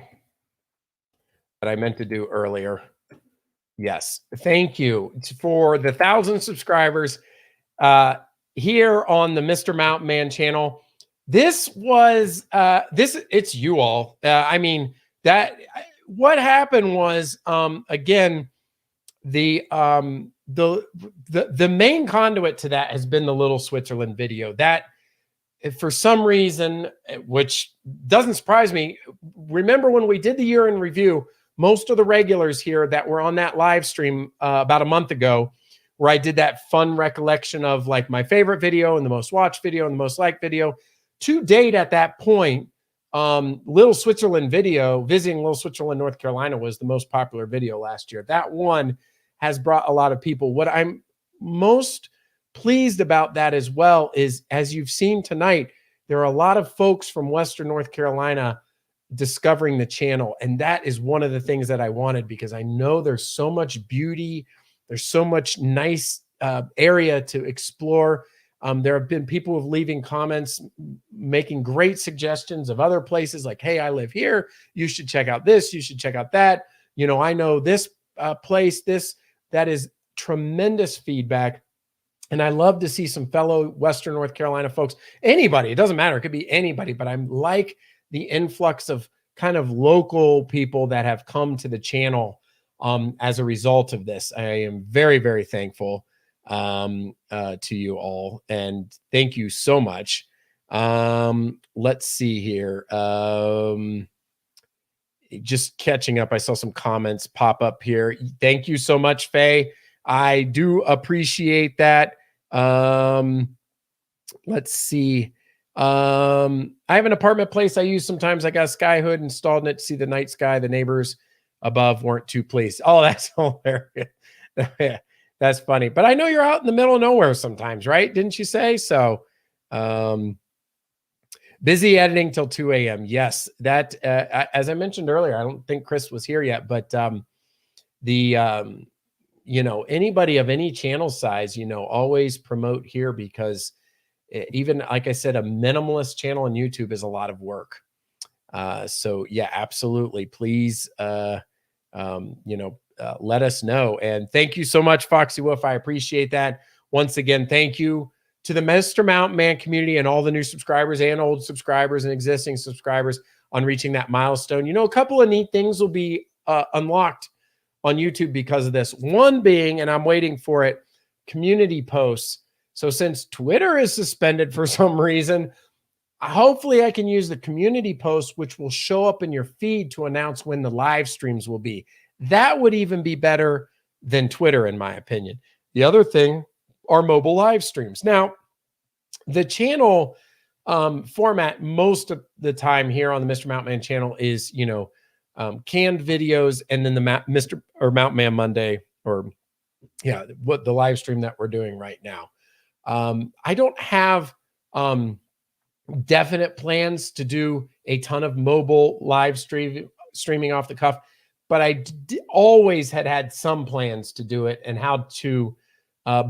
that I meant to do earlier. Yes. Thank you for the 1,000 subscribers here on the Mr. Mountain Man channel. This was it's you all. I mean, that what happened was again, the main conduit to that has been the Little Switzerland video. That, for some reason, which doesn't surprise me, remember when we did the year in review, most of the regulars here that were on that live stream about a month ago, where I did that fun recollection of like my favorite video and the most watched video and the most liked video to date at that point, Little Switzerland video, visiting Little Switzerland, North Carolina, was the most popular video last year. That one has brought a lot of people. What I'm most pleased about that as well is, as you've seen tonight, there are a lot of folks from Western North Carolina discovering the channel. And that is one of the things that I wanted, because I know there's so much beauty. There's so much nice area to explore. There have been people who have leaving comments, making great suggestions of other places like, hey, I live here. You should check out this. You should check out that. You know, I know this place, that is tremendous feedback. And I love to see some fellow Western North Carolina folks, anybody, it doesn't matter. It could be anybody, but I'm like the influx of kind of local people that have come to the channel as a result of this. I am very, very thankful to you all, and thank you so much. Let's see here. just catching up. I saw some comments pop up here. Thank you so much, Faye. I do appreciate that. Let's see. I have an apartment place I use sometimes. I got a sky hood installed in it to see the night sky. The neighbors above weren't too pleased. Oh, that's hilarious. That's funny. But I know you're out in the middle of nowhere sometimes, right? Didn't you say? So busy editing till 2 a.m. Yes, that as I mentioned earlier, I don't think Chris was here yet, but anybody of any channel size, always promote here, because even like I said, a minimalist channel on YouTube is a lot of work. So yeah, absolutely. Please, let us know. And thank you so much, Foxy Wolf. I appreciate that. Once again, thank you to the Mr. Mountain Man community and all the new subscribers and old subscribers and existing subscribers on reaching that milestone. A couple of neat things will be unlocked on YouTube because of this. One being, and I'm waiting for it, community posts. So since Twitter is suspended for some reason, hopefully I can use the community post, which will show up in your feed to announce when the live streams will be. That would even be better than Twitter, in my opinion. The other thing are mobile live streams. Now, the channel format most of the time here on the Mr. Mountain Man channel is, canned videos, and then the Mountain Man Monday, or what the live stream that we're doing right now. I don't have definite plans to do a ton of mobile live streaming off the cuff, but I always had some plans to do it, and how to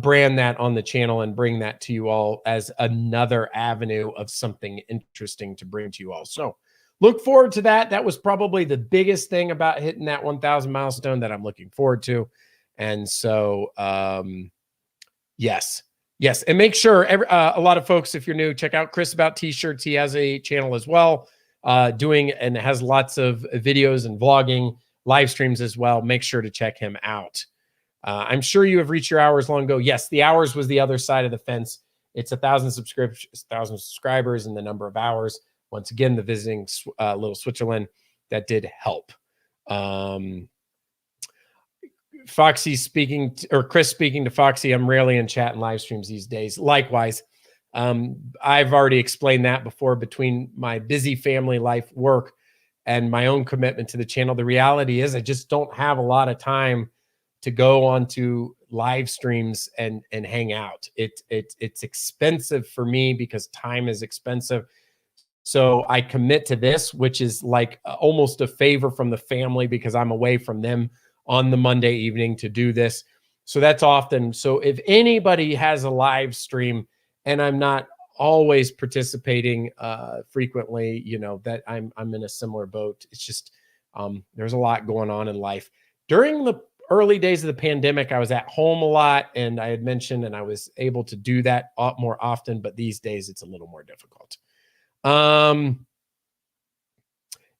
brand that on the channel and bring that to you all as another avenue of something interesting to bring to you all. So look forward to that. That was probably the biggest thing about hitting that 1,000 milestone that I'm looking forward to. And so, yes. And make sure a lot of folks, if you're new, check out Chris About T-shirts. He has a channel as well, and has lots of videos and vlogging live streams as well. Make sure to check him out. I'm sure you have reached your hours long ago. Yes, the hours was the other side of the fence. It's 1,000 subscribers and the number of hours. Once again, the visiting Little Switzerland, that did help. Foxy speaking or Chris speaking to Foxy. I'm rarely in chat and live streams these days. Likewise, I've already explained that before. Between my busy family life, work, and my own commitment to the channel, the reality is I just don't have a lot of time to go onto live streams and hang out. It's expensive for me because time is expensive. So I commit to this, which is like almost a favor from the family, because I'm away from them on the Monday evening to do this. So that's often. So if anybody has a live stream and I'm not always participating frequently, that I'm in a similar boat. It's just there's a lot going on in life. During the early days of the pandemic, I was at home a lot, and I had mentioned, and I was able to do that more often, but these days it's a little more difficult.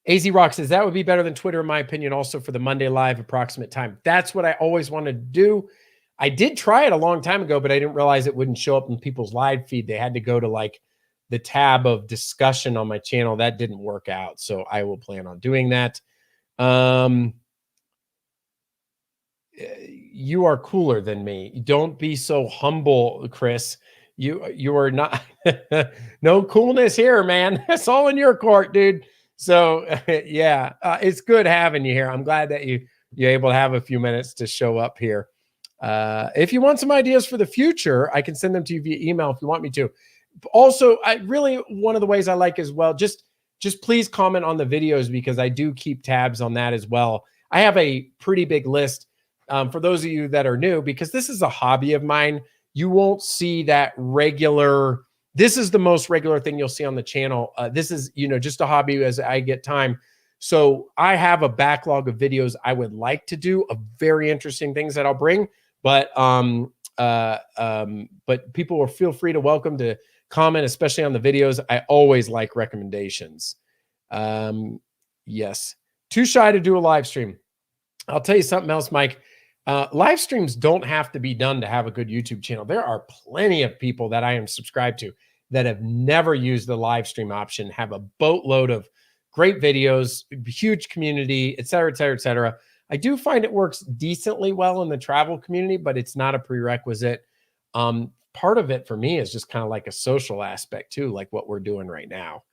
AZ Rock says that would be better than Twitter, in my opinion, also for the Monday live approximate time. That's what I always wanted to do. I did try it a long time ago, but I didn't realize it wouldn't show up in people's live feed. They had to go to like the tab of discussion on my channel. That didn't work out. So I will plan on doing that. You are cooler than me. Don't be so humble, Chris. You are not. No coolness here, man. That's all in your court, dude. So yeah, it's good having you here. I'm glad that you're able to have a few minutes to show up here. If you want some ideas for the future, I can send them to you via email if you want me to. Also, one of the ways I like as well, just please comment on the videos, because I do keep tabs on that as well. I have a pretty big list for those of you that are new, because this is a hobby of mine. You won't see that regular. This is the most regular thing you'll see on the channel. This is, just a hobby as I get time. So I have a backlog of videos I would like to do, of very interesting things that I'll bring. But people will feel free to welcome to comment, especially on the videos. I always like recommendations. Yes. Too shy to do a live stream. I'll tell you something else, Mike. Live streams don't have to be done to have a good YouTube channel. There are plenty of people that I am subscribed to that have never used the live stream option, have a boatload of great videos, huge community, et cetera, et cetera, et cetera. I do find it works decently well in the travel community, but it's not a prerequisite. Part of it for me is just kind of like a social aspect too, like what we're doing right now.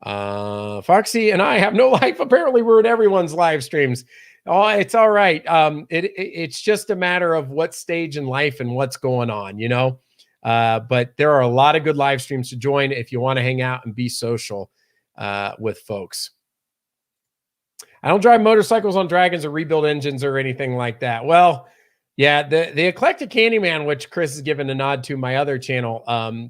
Foxy and I have no life. Apparently, we're in everyone's live streams. Oh, it's all right. It's just a matter of what stage in life and what's going on, you know. But there are a lot of good live streams to join if you want to hang out and be social with folks. I don't drive motorcycles on dragons or rebuild engines or anything like that. Well, yeah, the Eclectic Candyman, which Chris has given a nod to my other channel,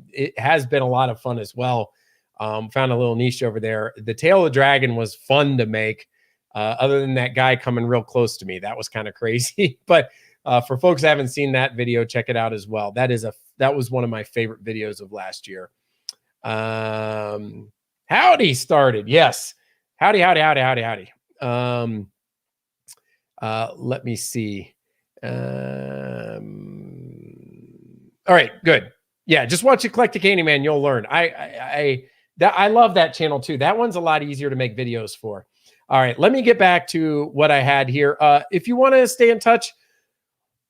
it has been a lot of fun as well. Found a little niche over there. The Tail of the Dragon was fun to make. Other than that guy coming real close to me, that was kind of crazy. But for folks that haven't seen that video, check it out as well. That was one of my favorite videos of last year. Howdy started. Yes. Howdy, howdy, howdy, howdy, howdy. Let me see. All right, good. Yeah, just watch Eclectic Candyman. You'll learn. I love that channel too. That one's a lot easier to make videos for. All right, let me get back to what I had here. If you want to stay in touch,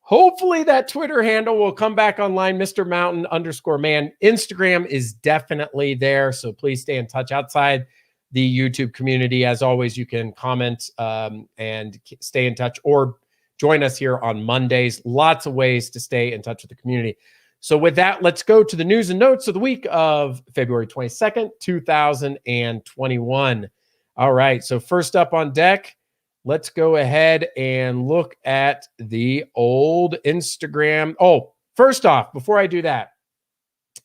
hopefully that Twitter handle will come back online, Mr. Mountain _man. Instagram is definitely there, so please stay in touch outside the YouTube community. As always, you can comment and stay in touch or join us here on Mondays. Lots of ways to stay in touch with the community. So with that, let's go to the news and notes of the week of February 22nd, 2021. All right, so first up on deck, let's go ahead and look at the old Instagram. Oh, first off, before I do that,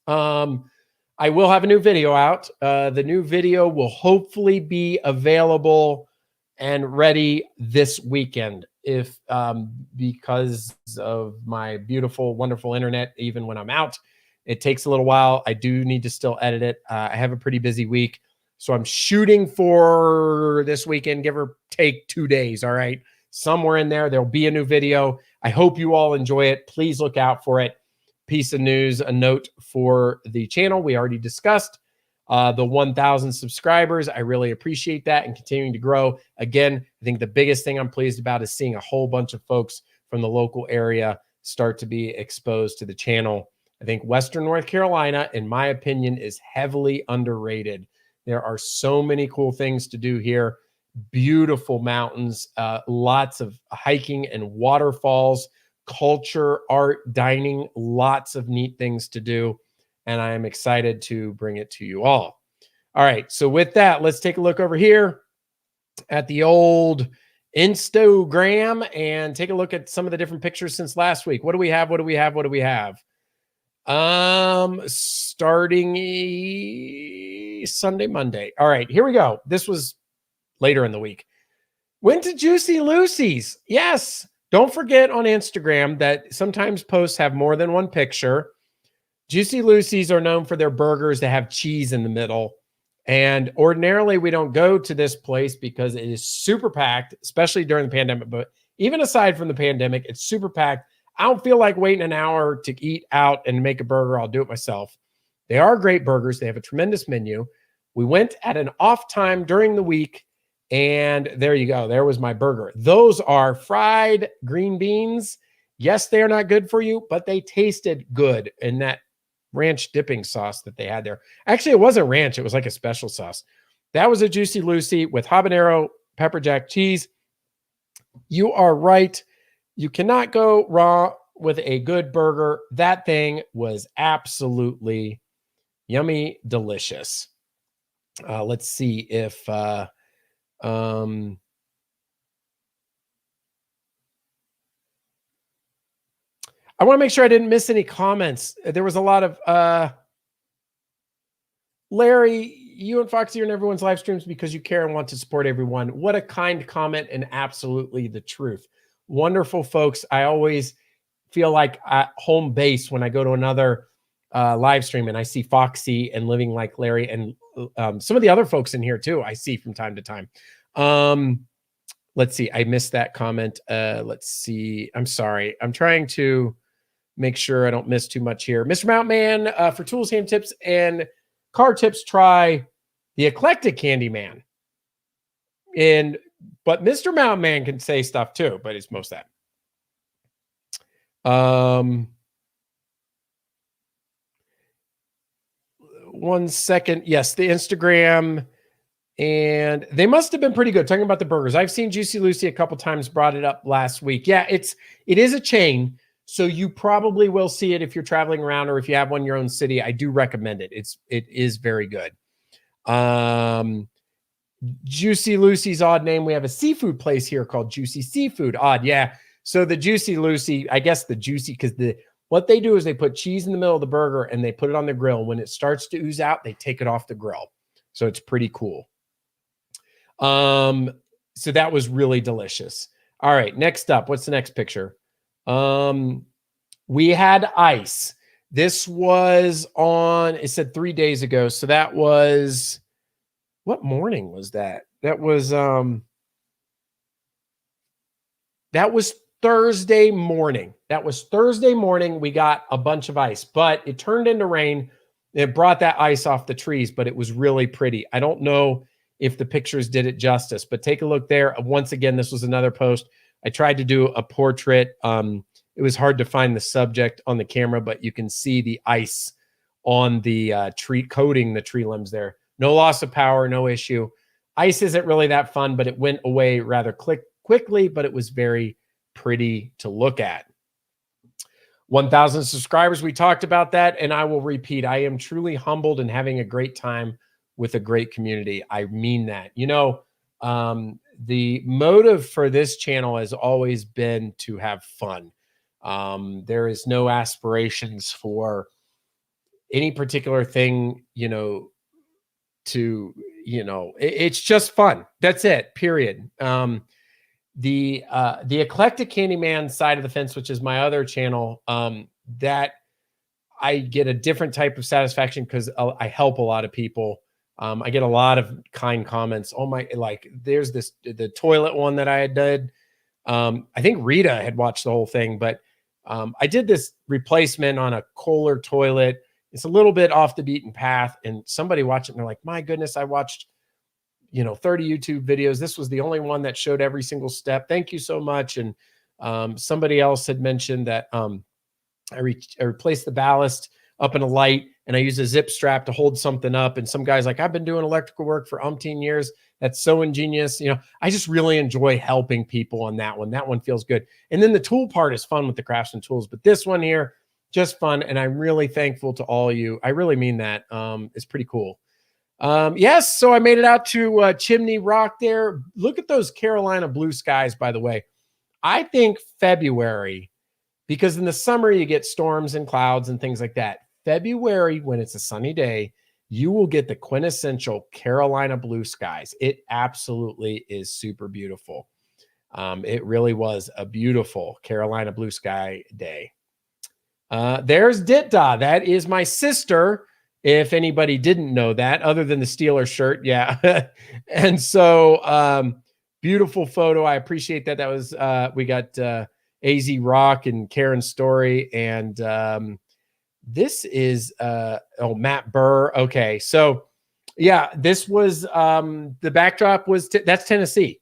I will have a new video out. The new video will hopefully be available and ready this weekend. If because of my beautiful, wonderful internet, even when I'm out, it takes a little while. I do need to still edit it. I have a pretty busy week. So I'm shooting for this weekend, give or take 2 days. All right. Somewhere in there, there'll be a new video. I hope you all enjoy it. Please look out for it. Piece of news, a note for the channel. We already discussed the 1,000 subscribers. I really appreciate that and continuing to grow. Again, I think the biggest thing I'm pleased about is seeing a whole bunch of folks from the local area start to be exposed to the channel. I think Western North Carolina, in my opinion, is heavily underrated. There are so many cool things to do here. Beautiful mountains, lots of hiking and waterfalls, culture, art, dining, lots of neat things to do. And I am excited to bring it to you all. All right, so with that, let's take a look over here at the old Instagram and take a look at some of the different pictures since last week. What do we have? What do we have? What do we have? Starting Sunday, Monday. All right, here we go. This was later in the week. Went to Juicy Lucy's. Yes. Don't forget on Instagram that sometimes posts have more than one picture. Juicy Lucy's are known for their burgers that have cheese in the middle. And ordinarily, we don't go to this place because it is super packed, especially during the pandemic. But even aside from the pandemic, it's super packed. I don't feel like waiting an hour to eat out and make a burger. I'll do it myself. They are great burgers. They have a tremendous menu. We went at an off time during the week, and there you go. There was my burger. Those are fried green beans. Yes, they are not good for you, but they tasted good in that ranch dipping sauce that they had there. Actually, it wasn't ranch. It was like a special sauce. That was a Juicy Lucy with habanero, pepper jack cheese. You are right. You cannot go wrong with a good burger. That thing was absolutely yummy, delicious. Let's see if I want to make sure I didn't miss any comments. There was a lot of Larry, you and Foxy are in everyone's live streams because you care and want to support everyone. What a kind comment and absolutely the truth. Wonderful folks. I always feel like at home base when I go to another live stream and I see Foxy and Living Like Larry and some of the other folks in here too, I see from time to time. Let's see. I missed that comment. Let's see. I'm sorry. I'm trying to make sure I don't miss too much here. Mr. Mountman, for tools, hand tips, and car tips, try the Eclectic Candyman. But Mr. Mountain Man can say stuff too, but it's most that. 1 second. Yes, the Instagram, and they must have been pretty good. Talking about the burgers, I've seen Juicy Lucy a couple times, brought it up last week. Yeah, it is a chain, so you probably will see it if you're traveling around or if you have one in your own city. I do recommend it. It is very good. Juicy Lucy's odd name. We have a seafood place here called Juicy Seafood. Odd, yeah. So the Juicy Lucy, I guess the juicy, because what they do is they put cheese in the middle of the burger and they put it on the grill. When it starts to ooze out, they take it off the grill. So it's pretty cool. So that was really delicious. All right, next up, what's the next picture? We had ice. This was on, it said 3 days ago. So that was, what morning was that? That was Thursday morning. That was Thursday morning. We got a bunch of ice, but it turned into rain. It brought that ice off the trees, but it was really pretty. I don't know if the pictures did it justice, but take a look there. Once again, this was another post. I tried to do a portrait. It was hard to find the subject on the camera, but you can see the ice on the tree, coating the tree limbs there. No loss of power, no issue. Ice isn't really that fun, but it went away rather quickly, but it was very pretty to look at. 1,000 subscribers. We talked about that, and I will repeat. I am truly humbled and having a great time with a great community. I mean that. You know, the motive for this channel has always been to have fun. There is no aspirations for any particular thing, you know, it's just fun. That's it, period. The Eclectic Candyman side of the fence, which is my other channel, that I get a different type of satisfaction because I help a lot of people. I get a lot of kind comments. Oh my, like there's the toilet one that I did. I think Rita had watched the whole thing, but I did this replacement on a Kohler toilet. It's a little bit off the beaten path, and somebody watched it and they're like, my goodness, I watched 30 YouTube videos. This was the only one that showed every single step. Thank you so much. And somebody else had mentioned that I replaced the ballast up in a light and I used a zip strap to hold something up. And some guy's like, I've been doing electrical work for umpteen years. That's so ingenious. I just really enjoy helping people on that one. That one feels good. And then the tool part is fun with the Craftsman tools, but this one here, just fun. And I'm really thankful to all of you. I really mean that. It's pretty cool. Yes, so I made it out to Chimney Rock there. Look at those Carolina blue skies, by the way. I think February, because in the summer you get storms and clouds and things like that. February, when it's a sunny day, you will get the quintessential Carolina blue skies. It absolutely is super beautiful. It really was a beautiful Carolina blue sky day. There's Ditda. That is my sister. If anybody didn't know that, other than the Steelers shirt. Yeah. And so beautiful photo. I appreciate that. That was, we got AZ Rock and Karen Story. And this is, Matt Burr. Okay. So yeah, this was, the backdrop was, that's Tennessee.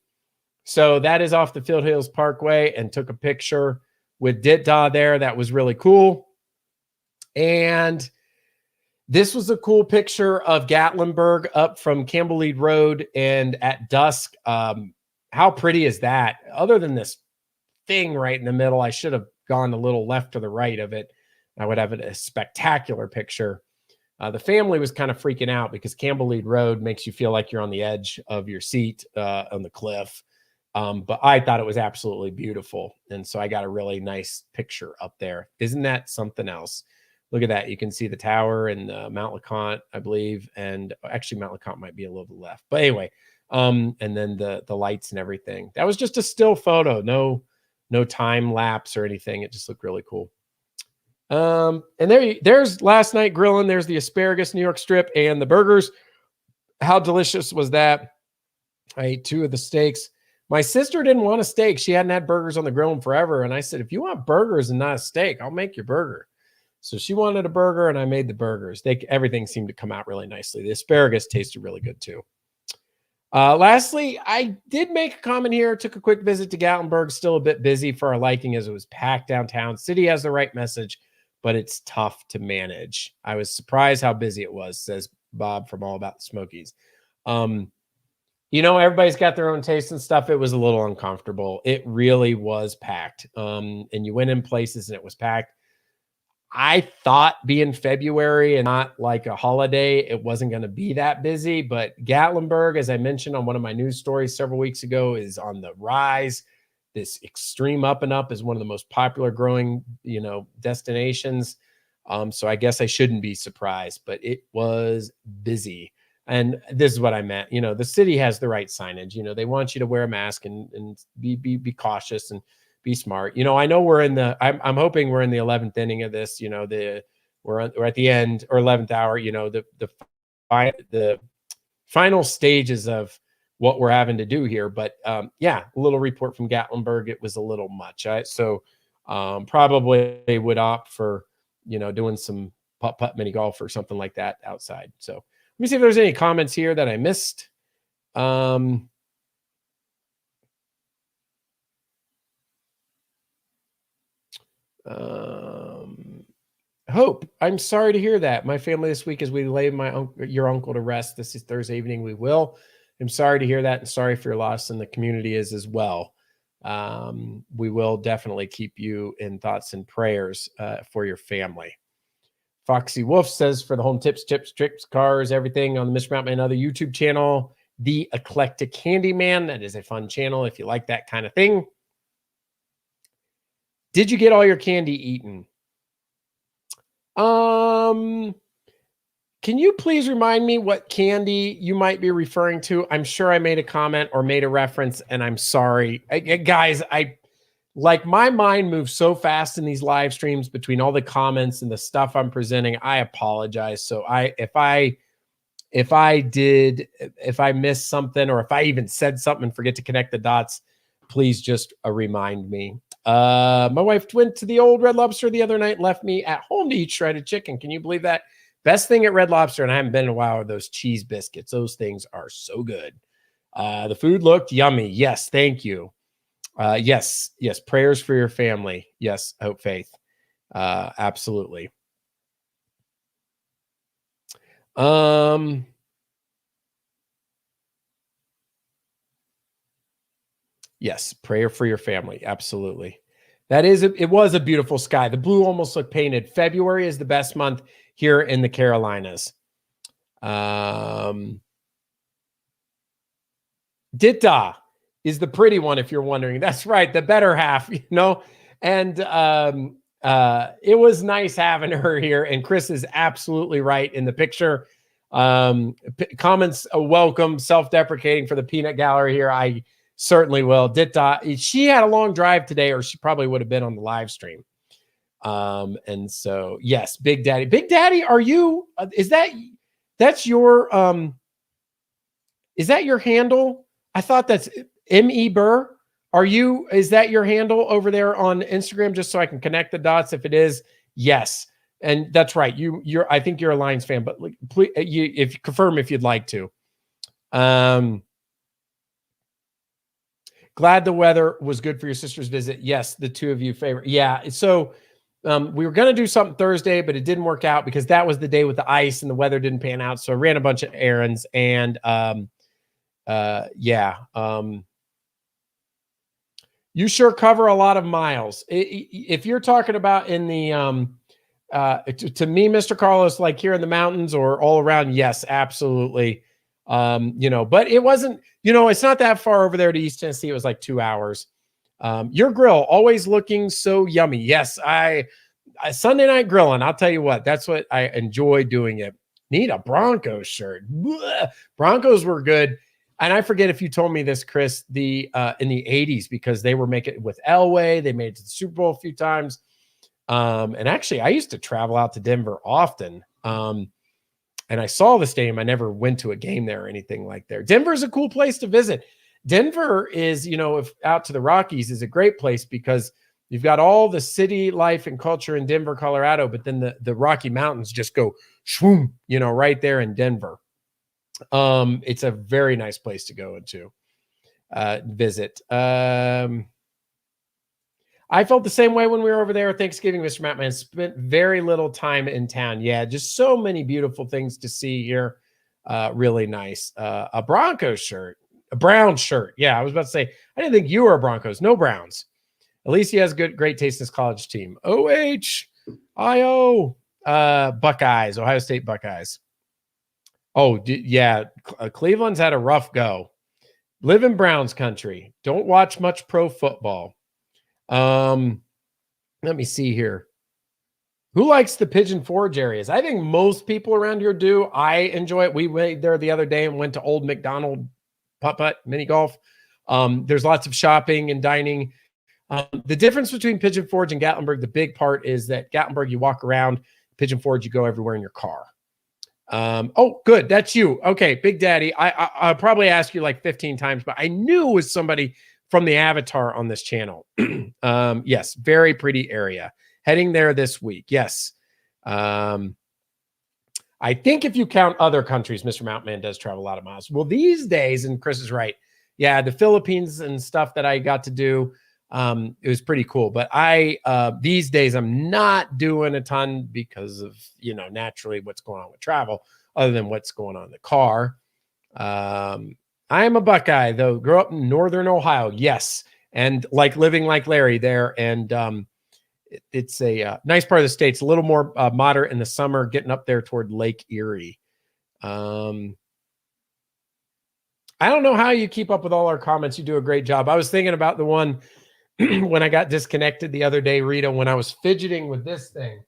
So that is off the Field Hills Parkway, and took a picture with Ditda there. That was really cool. And this was a cool picture of Gatlinburg up from Campbell Lead Road and at dusk. How pretty is that? Other than this thing right in the middle, I should have gone a little left to the right of it. I would have a spectacular picture. The family was kind of freaking out because Campbell Lead Road makes you feel like you're on the edge of your seat on the cliff. But I thought it was absolutely beautiful. And so I got a really nice picture up there. Isn't that something else? Look at that. You can see the tower and Mount LeConte, I believe. And actually Mount LeConte might be a little bit left. But anyway, and then the lights and everything. That was just a still photo. No time lapse or anything. It just looked really cool. And there's last night grilling. There's the asparagus New York strip and the burgers. How delicious was that? I ate 2 of the steaks. My sister didn't want a steak. She hadn't had burgers on the grill in forever. And I said, if you want burgers and not a steak, I'll make your burger. So she wanted a burger and I made the burgers. Everything seemed to come out really nicely. The asparagus tasted really good too. Lastly, I did make a comment here. Took a quick visit to Gatlinburg. Still a bit busy for our liking as it was packed downtown. City has the right message, but it's tough to manage. I was surprised how busy it was, says Bob from All About the Smokies. Everybody's got their own taste and stuff. It was a little uncomfortable. It really was packed. And you went in places and it was packed. I thought being February and not like a holiday, it wasn't going to be that busy. But Gatlinburg, as I mentioned on one of my news stories several weeks ago, is on the rise. This extreme up and up is one of the most popular growing, destinations. So I guess I shouldn't be surprised, but it was busy. And this is what I meant. The city has the right signage. They want you to wear a mask and be cautious and be smart. I know I'm hoping we're in the 11th inning of this. We're at the end or 11th hour. The final stages of what we're having to do here. But a little report from Gatlinburg. It was a little much. Probably would opt for doing some putt mini golf or something like that outside. So let me see if there's any comments here that I missed. Hope, I'm sorry to hear that. My family this week, as we lay your uncle to rest, this is Thursday evening. We will. I'm sorry to hear that, and sorry for your loss, and the community is as well. We will definitely keep you in thoughts and prayers for your family. Foxy Wolf says, for the home tips, tricks, cars, everything on the Mr. Mountain and other YouTube channel, The Eclectic Handyman. That is a fun channel if you like that kind of thing. Did you get all your candy eaten? Can you please remind me what candy you might be referring to? I'm sure I made a comment or made a reference, and I'm sorry. Guys, my mind moves so fast in these live streams between all the comments and the stuff I'm presenting. I apologize. So if I missed something, or if I even said something and forget to connect the dots, please just remind me. My wife went to the old Red Lobster the other night and left me at home to eat shredded chicken. Can you believe that? Best thing at Red Lobster, and I haven't been in a while, are those cheese biscuits. Those things are so good. The food looked yummy. Yes, thank you. Yes, prayers for your family. Yes, hope, faith. Absolutely. Yes, prayer for your family. Absolutely. It was a beautiful sky. The blue almost looked painted. February is the best month here in the Carolinas. Ditta is the pretty one, if you're wondering. That's right, the better half, And it was nice having her here. And Chris is absolutely right in the picture. Comments welcome, self-deprecating for the peanut gallery here. I certainly will. Ditta, she had a long drive today, or she probably would have been on the live stream. And so, yes, Big Daddy, are you, is that your, is that your handle? I thought that's M.E. Burr. Is that your handle over there on Instagram? Just so I can connect the dots. If it is, yes. And that's right. I think you're a Lions fan, but please, confirm if you'd like to. Glad the weather was good for your sister's visit. Yes, the two of you favorite. Yeah. So we were going to do something Thursday, but it didn't work out because that was the day with the ice and the weather didn't pan out. So I ran a bunch of errands and you sure cover a lot of miles. If you're talking about in the, to me, Mr. Carlos, like here in the mountains or all around, yes, absolutely. But it wasn't, it's not that far over there to East Tennessee. It was like 2 hours. Your grill always looking so yummy. Yes, I Sunday night grilling. I'll tell you what, that's what I enjoy doing it. Need a Broncos shirt. Blah. Broncos were good. And I forget if you told me this, Chris, in the 80s, because they were making it with Elway. They made it to the Super Bowl a few times. And actually, I used to travel out to Denver often. And I saw the stadium. I never went to a game there or anything like there. Denver is a cool place to visit. Denver is, if out to the Rockies, is a great place because you've got all the city life and culture in Denver, Colorado, but then the Rocky Mountains just go shwoom, right there in Denver. It's a very nice place to go into visit. I felt the same way when we were over there at Thanksgiving, Mr. Mattman. Spent very little time in town. Yeah, just so many beautiful things to see here. Really nice. A Broncos shirt, a Browns shirt. Yeah, I was about to say, I didn't think you were a Broncos. No Browns. At least he has great taste in his college team. OHIO, Buckeyes, Ohio State Buckeyes. Oh, yeah. Cleveland's had a rough go. Live in Browns country. Don't watch much pro football. Let me see here. Who likes the Pigeon Forge areas? I think most people around here do. I enjoy it. We went there the other day and went to Old McDonald putt mini golf. There's lots of shopping and dining. The difference between Pigeon Forge and Gatlinburg, the big part is that Gatlinburg, you walk around. Pigeon Forge, you go everywhere in your car. Oh, good. That's you. Okay, Big Daddy. I'll probably ask you like 15 times, but I knew it was somebody from the avatar on this channel. Yes, very pretty area. Heading there this week. Yes. I think if you count other countries, Mr. Mountain does travel a lot of miles. Well, these days, and Chris is right. Yeah, the Philippines and stuff that I got to do, it was pretty cool. But these days, I'm not doing a ton because of, naturally what's going on with travel, other than what's going on in the car. I am a Buckeye, though. Grew up in Northern Ohio. Yes. And living like Larry there. And it's a nice part of the state. It's a little more moderate in the summer, getting up there toward Lake Erie. I don't know how you keep up with all our comments. You do a great job. I was thinking about the one when I got disconnected the other day, Rita, when I was fidgeting with this thing.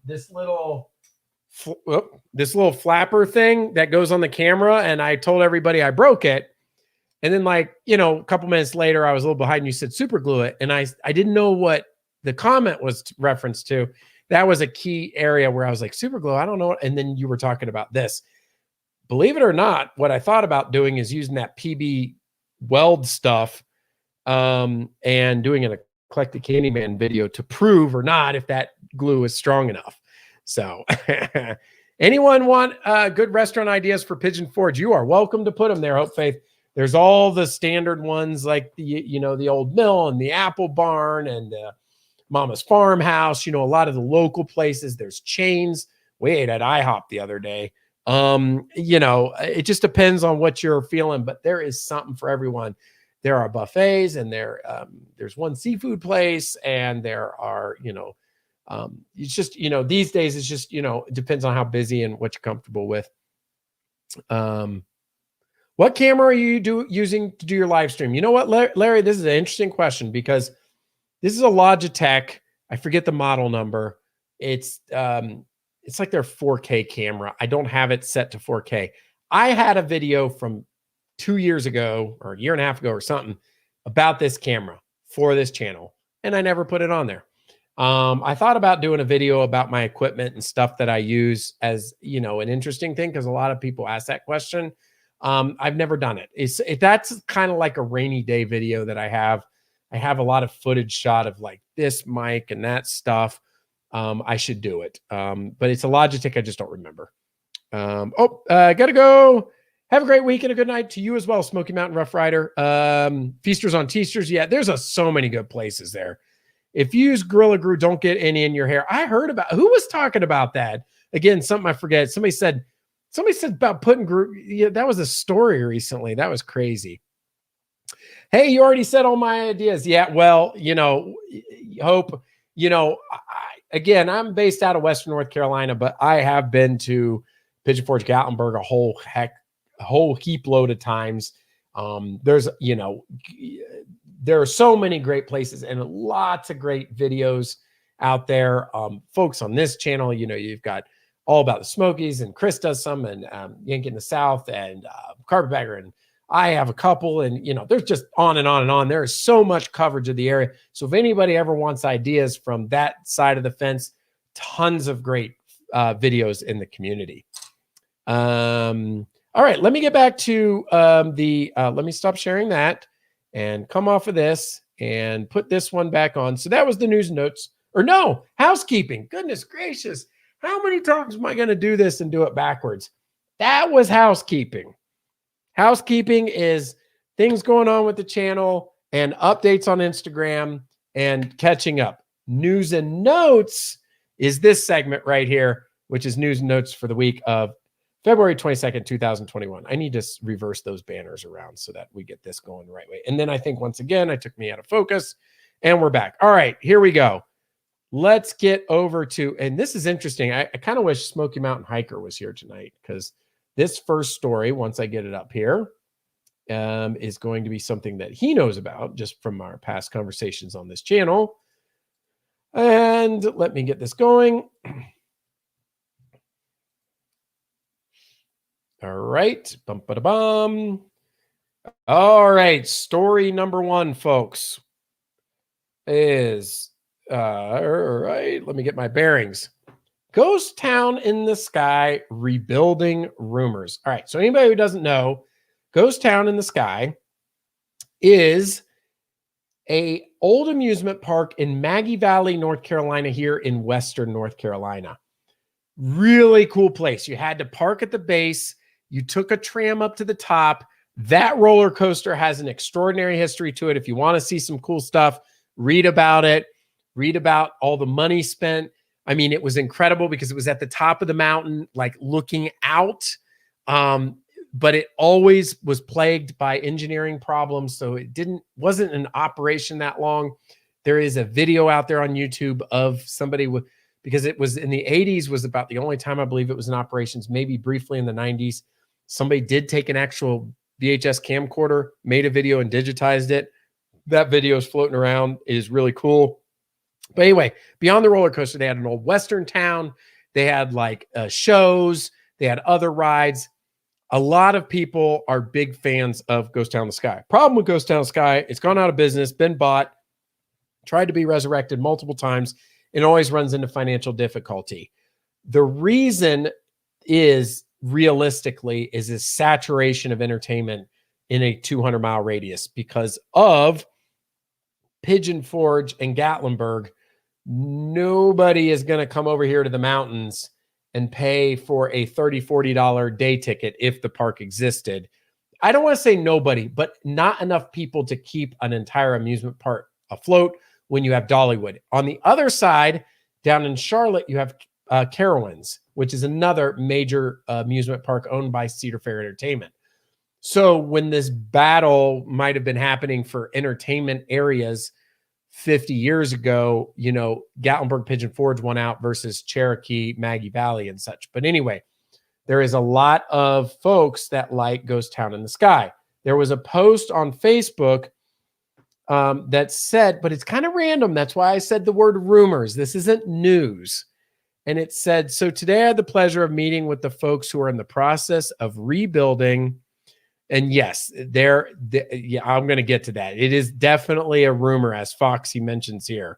This little flapper thing that goes on the camera, and I told everybody I broke it. And then a couple minutes later, I was a little behind. You said super glue it. And I didn't know what the comment was referenced to. That was a key area where I was like, super glue, I don't know. And then you were talking about this. Believe it or not, what I thought about doing is using that PB weld stuff and doing an Eclectic Candyman video to prove or not if that glue is strong enough. So anyone want good restaurant ideas for Pigeon Forge? You are welcome to put them there, Hope Faith. There's all the standard ones like the Old Mill and the Apple Barn and Mama's Farmhouse, a lot of the local places. There's chains. We ate at IHOP the other day. It just depends on what you're feeling, but there is something for everyone. There are buffets and there's one seafood place and there are, it's just, these days it's just, it depends on how busy and what you're comfortable with. What camera are you using to do your live stream? You know what, Larry, this is an interesting question because this is a Logitech. I forget the model number. It's like their 4K camera. I don't have it set to 4K. I had a video from 2 years ago or a year and a half ago or something about this camera for this channel, and I never put it on there. I thought about doing a video about my equipment and stuff that I use as, an interesting thing because a lot of people ask that question. I've never done it. That's kind of like a rainy day video that I have. I have a lot of footage shot of like this mic and that stuff. I should do it. But it's a Logitech. I just don't remember. Gotta go. Have a great week and a good night to you as well, Smoky Mountain Rough Rider. Feasters on Teasters. Yeah, there's so many good places there. If you use Gorilla Glue, don't get any in your hair. I heard about, who was talking about that? Again, something I forget. Somebody said about putting glue. Yeah, that was a story recently. That was crazy. Hey, you already said all my ideas. Yeah, well, Hope, again, I'm based out of Western North Carolina, but I have been to Pigeon Forge, Gatlinburg a whole heap load of times. There are so many great places and lots of great videos out there. Folks on this channel, you've got all about the Smokies, and Chris does some, and Yankee in the South, and Carpetbagger, and I have a couple, and there's just on and on and on. There is so much coverage of the area. So if anybody ever wants ideas from that side of the fence, tons of great videos in the community. All right, let me get back to let me stop sharing that and come off of this and put this one back on. So that was the news notes, or no, housekeeping. Goodness gracious. How many times am I going to do this and do it backwards? That was housekeeping. Housekeeping is things going on with the channel and updates on Instagram and catching up. News and notes is this segment right here, which is news and notes for the week of February 22nd, 2021. I need to reverse those banners around so that we get this going the right way. And then I think once again, I took me out of focus and we're back. All right, here we go. Let's get over to, and this is interesting. I kind of wish Smoky Mountain Hiker was here tonight because this first story, once I get it up here, is going to be something that he knows about just from our past conversations on this channel. And let me get this going. All right. Bum-ba-da-bum. All right. Story number one, folks, is, all right, let me get my bearings. Ghost town in the sky, rebuilding rumors. All right. So anybody who doesn't know, Ghost town in the sky is a old amusement park in Maggie Valley, North Carolina, here in Western North Carolina. Really cool place. You had to park at the base. You took a tram up to the top. That roller coaster has an extraordinary history to it. If you want to see some cool stuff, read about it. Read about all the money spent. I mean, it was incredible because it was at the top of the mountain, like looking out. But it always was plagued by engineering problems. So it wasn't an operation that long. There is a video out there on YouTube of somebody with, because it was in the 80s was about the only time I believe it was in operations, maybe briefly in the 90s. Somebody did take an actual VHS camcorder, made a video and digitized it. That video is floating around. It is really cool. But anyway, beyond the roller coaster, they had an old Western town. They had like shows. They had other rides. A lot of people are big fans of Ghost Town in the Sky. Problem with Ghost Town in the Sky, it's gone out of business, been bought, tried to be resurrected multiple times, and always runs into financial difficulty. The reason is realistically is a saturation of entertainment in a 200-mile radius because of Pigeon Forge and Gatlinburg. Nobody is going to come over here to the mountains and pay for a $30, $40 day ticket if the park existed. I don't want to say nobody, but not enough people to keep an entire amusement park afloat when you have Dollywood. On the other side, down in Charlotte, you have Carowinds, which is another major amusement park owned by Cedar Fair Entertainment. So when this battle might have been happening for entertainment areas 50 years ago, you know, Gatlinburg Pigeon Forge won out versus Cherokee, Maggie Valley and such. But anyway, there is a lot of folks that like Ghost Town in the Sky. There was a post on Facebook that said, but it's kind of random. That's why I said the word rumors. This isn't news. And it said, so today I had the pleasure of meeting with the folks who are in the process of rebuilding. And yes, yeah, I'm going to get to that. It is definitely a rumor, as Foxy mentions here.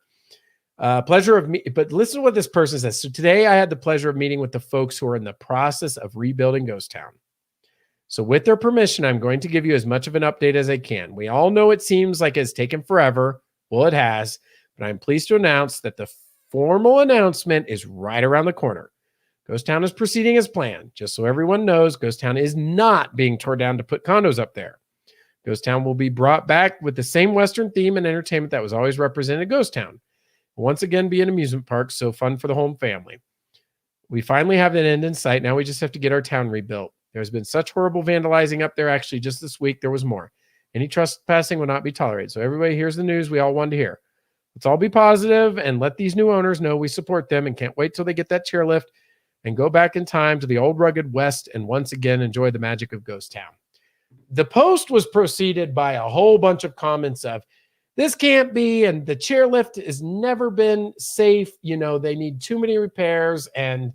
Pleasure of me, but listen to what this person says. So today I had the pleasure of meeting with the folks who are in the process of rebuilding Ghost Town. So with their permission, I'm going to give you as much of an update as I can. We all know it seems like it's taken forever. Well, it has, but I'm pleased to announce that the formal announcement is right around the corner. Ghost Town is proceeding as planned. Just so everyone knows, Ghost Town is not being torn down to put condos up there. Ghost Town will be brought back with the same Western theme and entertainment that was always represented at Ghost Town. Once again, be an amusement park, so fun for the home family. We finally have an end in sight. Now we just have to get our town rebuilt. There's been such horrible vandalizing up there. Actually, just this week, there was more. Any trespassing will not be tolerated. So everybody hears the news we all wanted to hear. Let's all be positive and let these new owners know we support them and can't wait till they get that chairlift and go back in time to the old rugged West and once again enjoy the magic of Ghost Town. The post was preceded by a whole bunch of comments of, this can't be, and the chairlift has never been safe. You know, they need too many repairs, and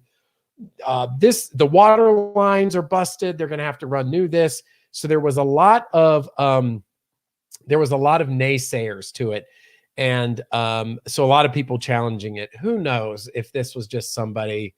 the water lines are busted. They're going to have to run new this. So there was a lot of naysayers to it. And so a lot of people challenging it. Who knows if this was just somebody,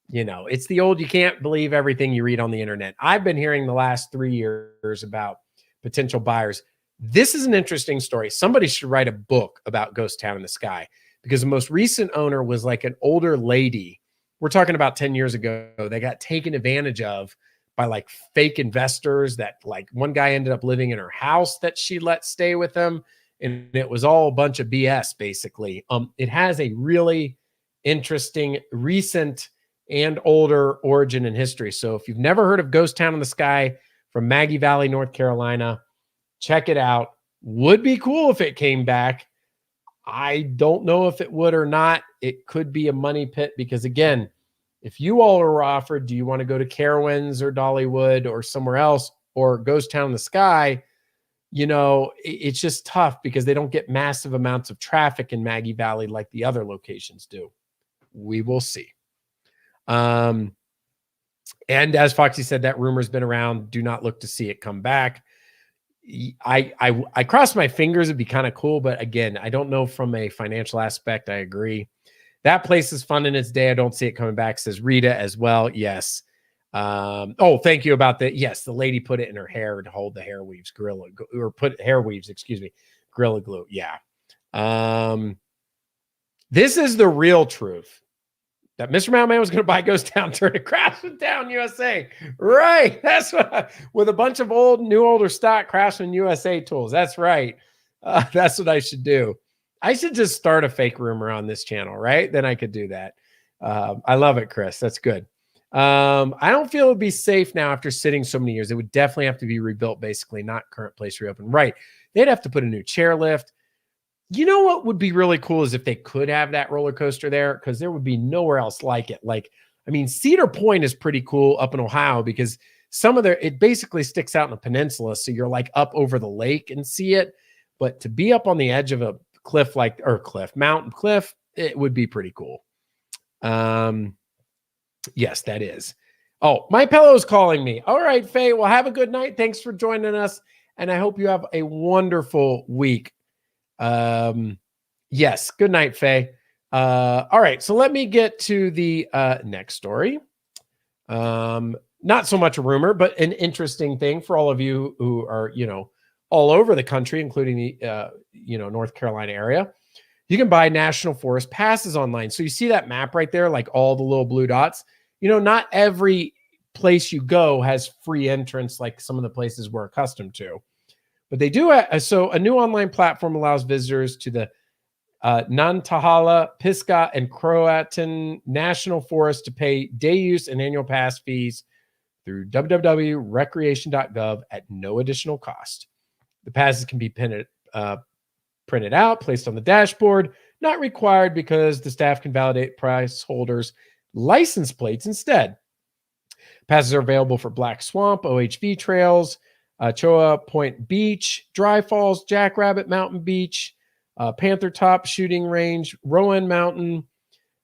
you know, it's the old, you can't believe everything you read on the internet. I've been hearing the last 3 years about potential buyers. This is an interesting story. Somebody should write a book about Ghost Town in the Sky because the most recent owner was like an older lady we're talking about 10 years ago, they got taken advantage of by like fake investors that like one guy ended up living in her house that she let stay with him. And it was all a bunch of BS basically. It has a really interesting recent and older origin and history. So if you've never heard of Ghost Town in the Sky from Maggie Valley, North Carolina, check it out. Would be cool if it came back. I don't know if it would or not. It could be a money pit because, again, if you all are offered, do you want to go to Carowinds or Dollywood or somewhere else or Ghost Town in the Sky? You know, it's just tough because they don't get massive amounts of traffic in Maggie Valley like the other locations do. We will see. And as Foxy said, that rumor's been around. Do not look to see it come back. I cross my fingers. It'd be kind of cool, but again, I don't know from a financial aspect. I agree. That place is fun in its day. I don't see it coming back, says Rita as well. Yes. Oh, thank you about that. Yes, the lady put it in her hair to hold the hair weaves, Gorilla Glue. Yeah. This is the real truth. That Mr. Mountain Man was going to buy Ghost Town, turn it, Craftsman Town USA. Right. That's what with a bunch of older stock Craftsman USA tools. That's right. That's what I should do. I should just start a fake rumor on this channel, right? Then I could do that. I love it, Chris. That's good. I don't feel it would be safe now after sitting so many years. It would definitely have to be rebuilt, basically, not current place reopened. Right. They'd have to put a new chairlift. You know what would be really cool is if they could have that roller coaster there, because there would be nowhere else like it. Like, I mean, Cedar Point is pretty cool up in Ohio because it basically sticks out in a peninsula. So you're like up over the lake and see it. But to be up on the edge of a mountain cliff, it would be pretty cool. Yes, that is. Oh, my pillow's calling me. All right, Faye. Well, have a good night. Thanks for joining us. And I hope you have a wonderful week. Yes. Good night, Faye. All right. So let me get to the next story. Not so much a rumor, but an interesting thing for all of you who are, all over the country, including the, North Carolina area. You can buy National Forest passes online. So you see that map right there, like all the little blue dots. Not every place you go has free entrance like some of the places we're accustomed to. But they do. So a new online platform allows visitors to the Nantahala, Pisgah, and Croatan National Forest to pay day use and annual pass fees through www.recreation.gov at no additional cost. The passes can be printed out, placed on the dashboard, not required because the staff can validate price holders' license plates instead. Passes are available for Black Swamp, OHV trails, Choa Point Beach, Dry Falls, Jackrabbit Mountain Beach, Panther Top Shooting Range, Rowan Mountain,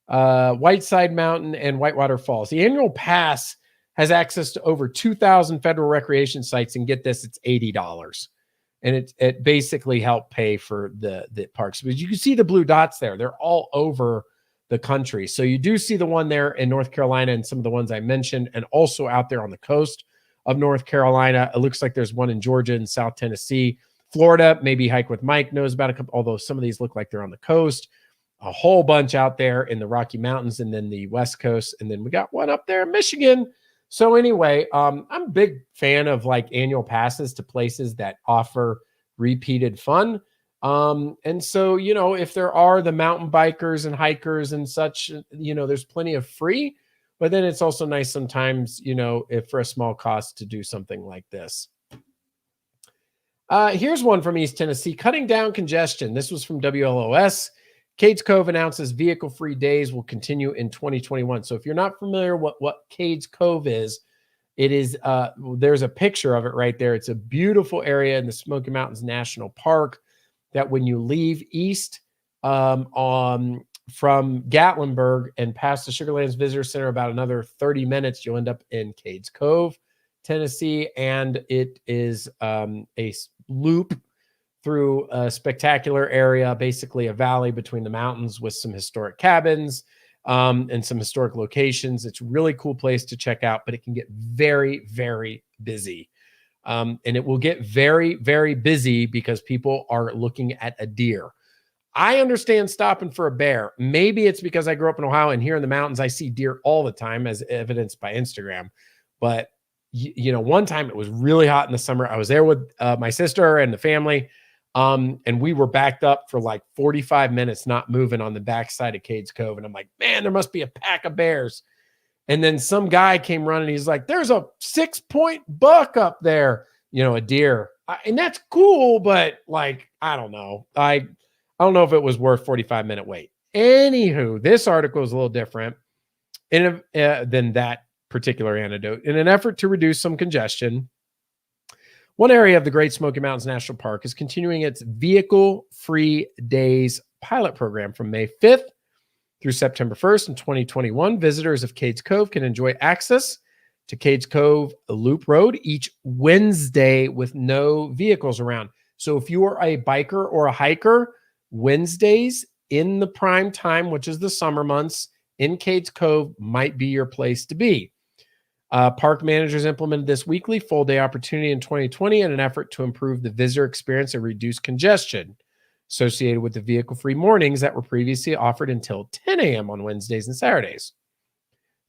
Whiteside Mountain, and Whitewater Falls. The annual pass has access to over 2,000 federal recreation sites, and get this, it's $80. And it basically helped pay for the parks. But you can see the blue dots there. They're all over the country. So you do see the one there in North Carolina and some of the ones I mentioned, and also out there on the coast of North Carolina. It looks like there's one in Georgia and South Tennessee. Florida, maybe Hike with Mike knows about a couple, although some of these look like they're on the coast. A whole bunch out there in the Rocky Mountains and then the West Coast. And then we got one up there in Michigan. So anyway, I'm a big fan of like annual passes to places that offer repeated fun. And so, if there are the mountain bikers and hikers and such, there's plenty of free, but then it's also nice sometimes, if for a small cost to do something like this. Here's one from East Tennessee, cutting down congestion. This was from WLOS. Cades Cove announces vehicle-free days will continue in 2021. So if you're not familiar what Cades Cove is, it is there's a picture of it right there. It's a beautiful area in the Smoky Mountains National Park that when you leave east from Gatlinburg and past the Sugarlands Visitor Center about another 30 minutes, you'll end up in Cades Cove, Tennessee. And it is a loop through a spectacular area, basically a valley between the mountains with some historic cabins and some historic locations. It's a really cool place to check out, but it can get very, very busy. And it will get very, very busy because people are looking at a deer. I understand stopping for a bear. Maybe it's because I grew up in Ohio and here in the mountains, I see deer all the time as evidenced by Instagram. But, one time it was really hot in the summer. I was there with my sister and the family. And we were backed up for like 45 minutes, not moving on the backside of Cades Cove. And I'm like, man, there must be a pack of bears. And then some guy came running. He's like, there's a 6-point buck up there, a deer. And that's cool. But like, I don't know. I don't know if it was worth 45-minute wait. Anywho, this article is a little different than that particular anecdote. In an effort to reduce some congestion, one area of the Great Smoky Mountains National Park is continuing its vehicle-free days pilot program from May 5th through September 1st in 2021. Visitors of Cades Cove can enjoy access to Cades Cove Loop Road each Wednesday with no vehicles around. So if you are a biker or a hiker, Wednesdays in the prime time, which is the summer months, in Cades Cove might be your place to be. Park managers implemented this weekly full-day opportunity in 2020 in an effort to improve the visitor experience and reduce congestion associated with the vehicle-free mornings that were previously offered until 10 a.m. on Wednesdays and Saturdays.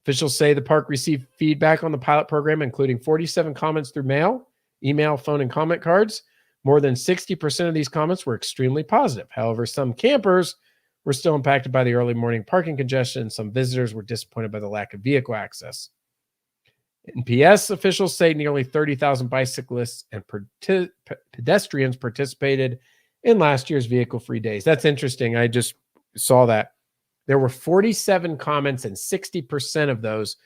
Officials say the park received feedback on the pilot program, including 47 comments through mail, email, phone, and comment cards. More than 60% of these comments were extremely positive. However, some campers were still impacted by the early morning parking congestion, and some visitors were disappointed by the lack of vehicle access. In PS, officials say nearly 30,000 bicyclists and pedestrians participated in last year's vehicle-free days. That's interesting. I just saw that. There were 47 comments, and 60% of those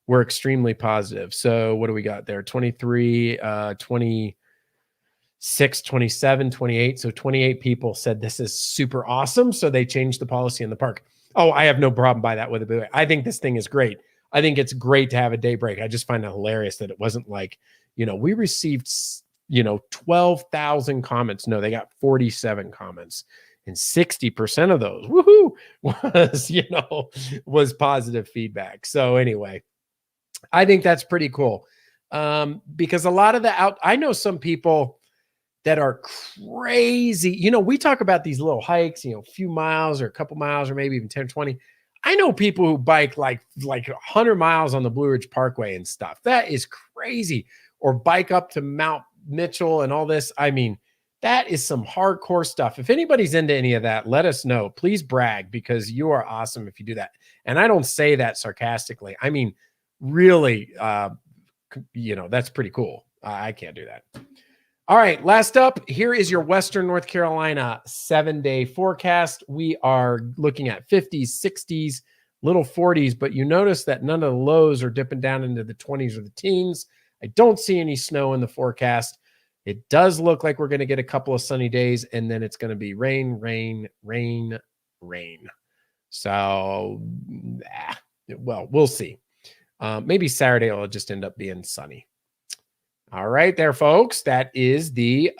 were extremely positive. So what do we got there? 23, 26, 27, 28. So 28 people said this is super awesome. So they changed the policy in the park. Oh, I have no problem by that with it. I think this thing is great. I think it's great to have a day break. I just find it hilarious that it wasn't like, we received, 12,000 comments. No, they got 47 comments, and 60% of those, was positive feedback. So anyway, I think that's pretty cool. Because a lot of I know some people that are crazy. We talk about these little hikes, a few miles or a couple miles or maybe even 10, 20. I know people who bike like 100 miles on the Blue Ridge Parkway and stuff. That is crazy. Or bike up to Mount Mitchell and all this. I mean, that is some hardcore stuff. If anybody's into any of that, let us know. Please brag, because you are awesome if you do that. And I don't say that sarcastically. I mean, really, that's pretty cool. I can't do that. All right, last up, here is your Western North Carolina 7-day forecast. We are looking at 50s, 60s, little 40s, but you notice that none of the lows are dipping down into the 20s or the teens. I don't see any snow in the forecast. It does look like we're going to get a couple of sunny days, and then it's going to be rain, rain, rain, rain. So, well, we'll see. Maybe Saturday will just end up being sunny. All right, there, folks. That is the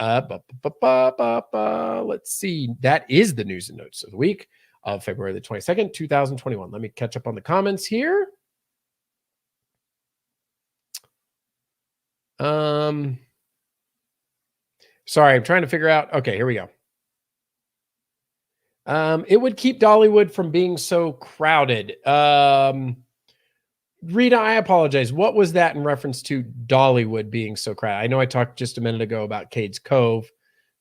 let's see. That is the news and notes of the week of February the 22nd, 2021. Let me catch up on the comments here. Sorry, I'm trying to figure out. Okay, here we go. It would keep Dollywood from being so crowded. Rita, I apologize. What was that in reference to Dollywood being so crowded? I know I talked just a minute ago about Cades Cove.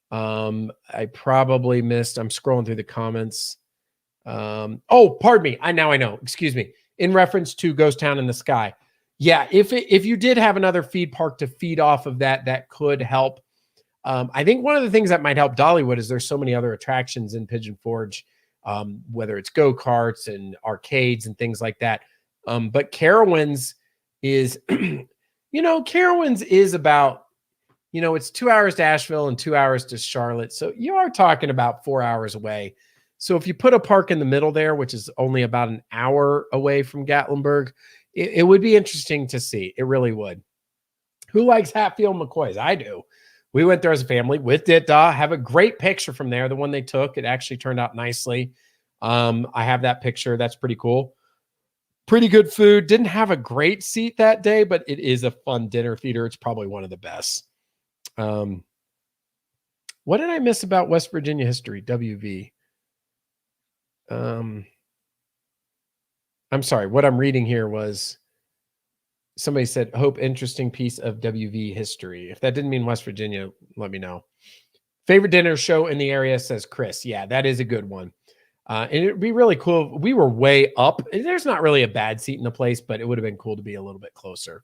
I probably missed. I'm scrolling through the comments. Oh, pardon me. I know. Excuse me. In reference to Ghost Town in the Sky. Yeah, if you did have another feed park to feed off of that could help. I think one of the things that might help Dollywood is there's so many other attractions in Pigeon Forge, whether it's go-karts and arcades and things like that. But Carowinds is, Carowinds is about, it's 2 hours to Asheville and 2 hours to Charlotte. So you are talking about 4 hours away. So if you put a park in the middle there, which is only about an hour away from Gatlinburg, it would be interesting to see. It really would. Who likes Hatfield McCoys? I do. We went there as a family with Ditda. Have a great picture from there. The one they took, it actually turned out nicely. I have that picture. That's pretty cool. Pretty good food. Didn't have a great seat that day, but it is a fun dinner theater. It's probably one of the best. What did I miss about West Virginia history? WV. I'm sorry. What I'm reading here was somebody said, "Hope interesting piece of WV history." If that didn't mean West Virginia, let me know. Favorite dinner show in the area, says Chris. Yeah, that is a good one. And it'd be really cool. We were way up. There's not really a bad seat in the place, but it would have been cool to be a little bit closer.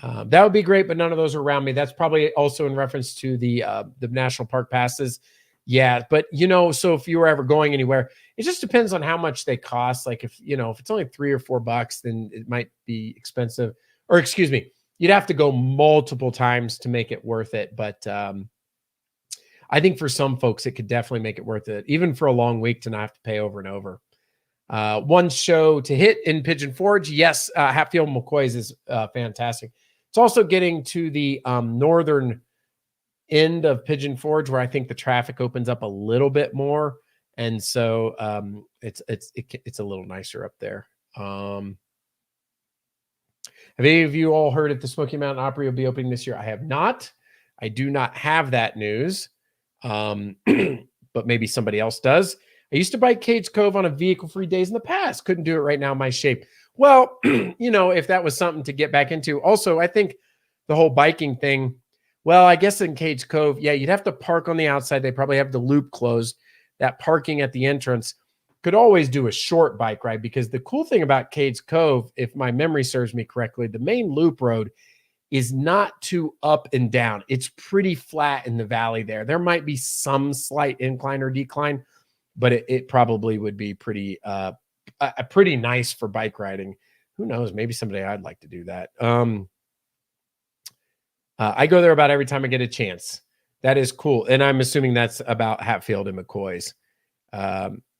That would be great, but none of those are around me. That's probably also in reference to the national park passes. Yeah, but so if you were ever going anywhere, it just depends on how much they cost. Like if it's only $3 or $4, then it might be expensive. Or excuse me, you'd have to go multiple times to make it worth it. But I think for some folks, it could definitely make it worth it, even for a long week to not have to pay over and over. One show to hit in Pigeon Forge. Yes, Hatfield McCoy's is fantastic. It's also getting to the northern end of Pigeon Forge, where I think the traffic opens up a little bit more, and so it's a little nicer up there. Have any of you all heard if the Smoky Mountain Opry will be opening this year? I have not. I do not have that news, but maybe somebody else does. I used to bike Cades Cove on a vehicle-free days in the past. Couldn't do it right now in my shape. Well, if that was something to get back into. Also, I think the whole biking thing, well, I guess in Cades Cove, yeah, you'd have to park on the outside. They probably have the loop closed. That parking at the entrance could always do a short bike ride, because the cool thing about Cades Cove, if my memory serves me correctly, the main loop road is not too up and down. It's pretty flat in the valley there. There might be some slight incline or decline, but it probably would be pretty nice for bike riding. Who knows? Maybe someday I'd like to do that. I go there about every time I get a chance. That is cool. And I'm assuming that's about Hatfield and McCoy's.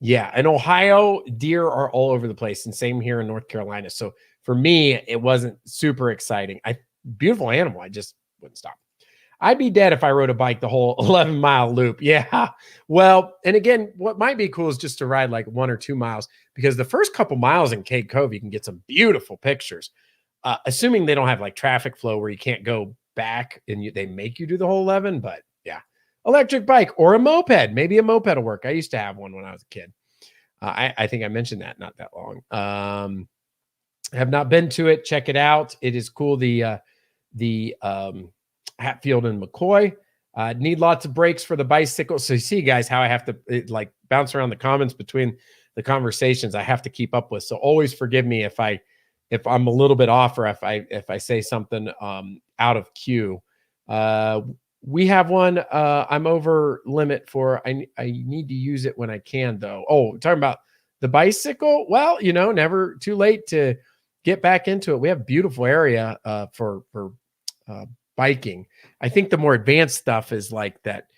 Yeah. In Ohio, deer are all over the place, and same here in North Carolina. So for me, it wasn't super exciting. Beautiful animal. I just wouldn't stop. I'd be dead if I rode a bike the whole 11-mile loop. Yeah. Well, and again, what might be cool is just to ride like 1 or 2 miles, because the first couple miles in Cade Cove, you can get some beautiful pictures, assuming they don't have like traffic flow where you can't go back and they make you do the whole 11. But yeah, electric bike or a moped. Maybe a moped will work. I used to have one when I was a kid. I think I mentioned that not that long. Have not been to it. Check it out. It is cool. The Hatfield and McCoy need lots of brakes for the bicycle. So you see, guys, how I have to like bounce around the comments between the conversations. I have to keep up with. So always forgive me if I'm a little bit off, or if I say something out of cue. We have one. I'm over limit for. I need to use it when I can, though. Oh, talking about the bicycle. Well, never too late to get back into it. We have a beautiful area for biking. I think the more advanced stuff is like that,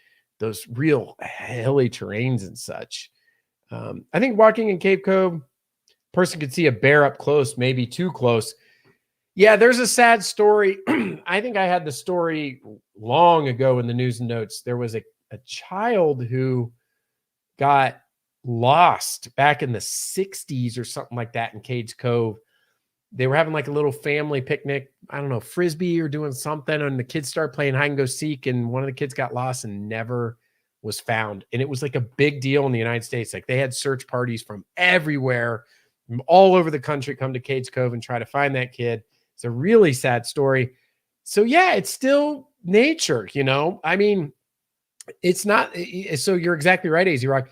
those real hilly terrains and such. I think walking in Cape Cove, person could see a bear up close, maybe too close. Yeah, there's a sad story. I think I had the story long ago in the news and notes. There was a child who got lost back in the 60s or something like that in Cades Cove. They were having like a little family picnic, I don't know, frisbee or doing something, and the kids started playing hide and go seek, and one of the kids got lost and never was found. And it was like a big deal in the United States. Like they had search parties from everywhere, from all over the country, come to Cades Cove and try to find that kid. It's a really sad story. So yeah, it's still nature, I mean, it's not. So you're exactly right, AZ Rock.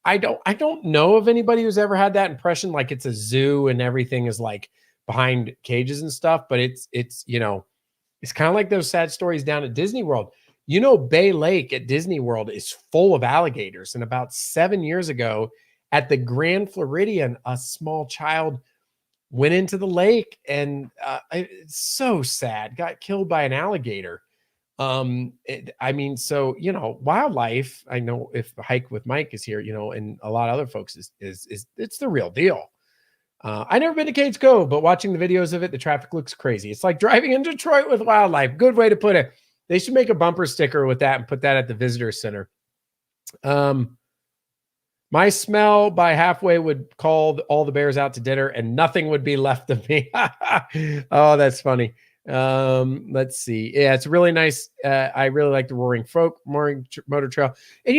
I don't know of anybody who's ever had that impression, like it's a zoo and everything is like behind cages and stuff, but it's kind of like those sad stories down at Disney World. Bay Lake at Disney World is full of alligators. And about 7 years ago at the Grand Floridian, a small child went into the lake and it's so sad, got killed by an alligator. Wildlife, I know if Hike with Mike is here, and a lot of other folks is it's the real deal. I never been to Cades Cove, but watching the videos of it, the traffic looks crazy. It's like driving in Detroit with wildlife. Good way to put it. They should make a bumper sticker with that and put that at the visitor center. My smell by halfway would call all the bears out to dinner and nothing would be left of me. Oh, that's funny. Let's see. Yeah, it's really nice. I really like the Roaring Motor Trail. And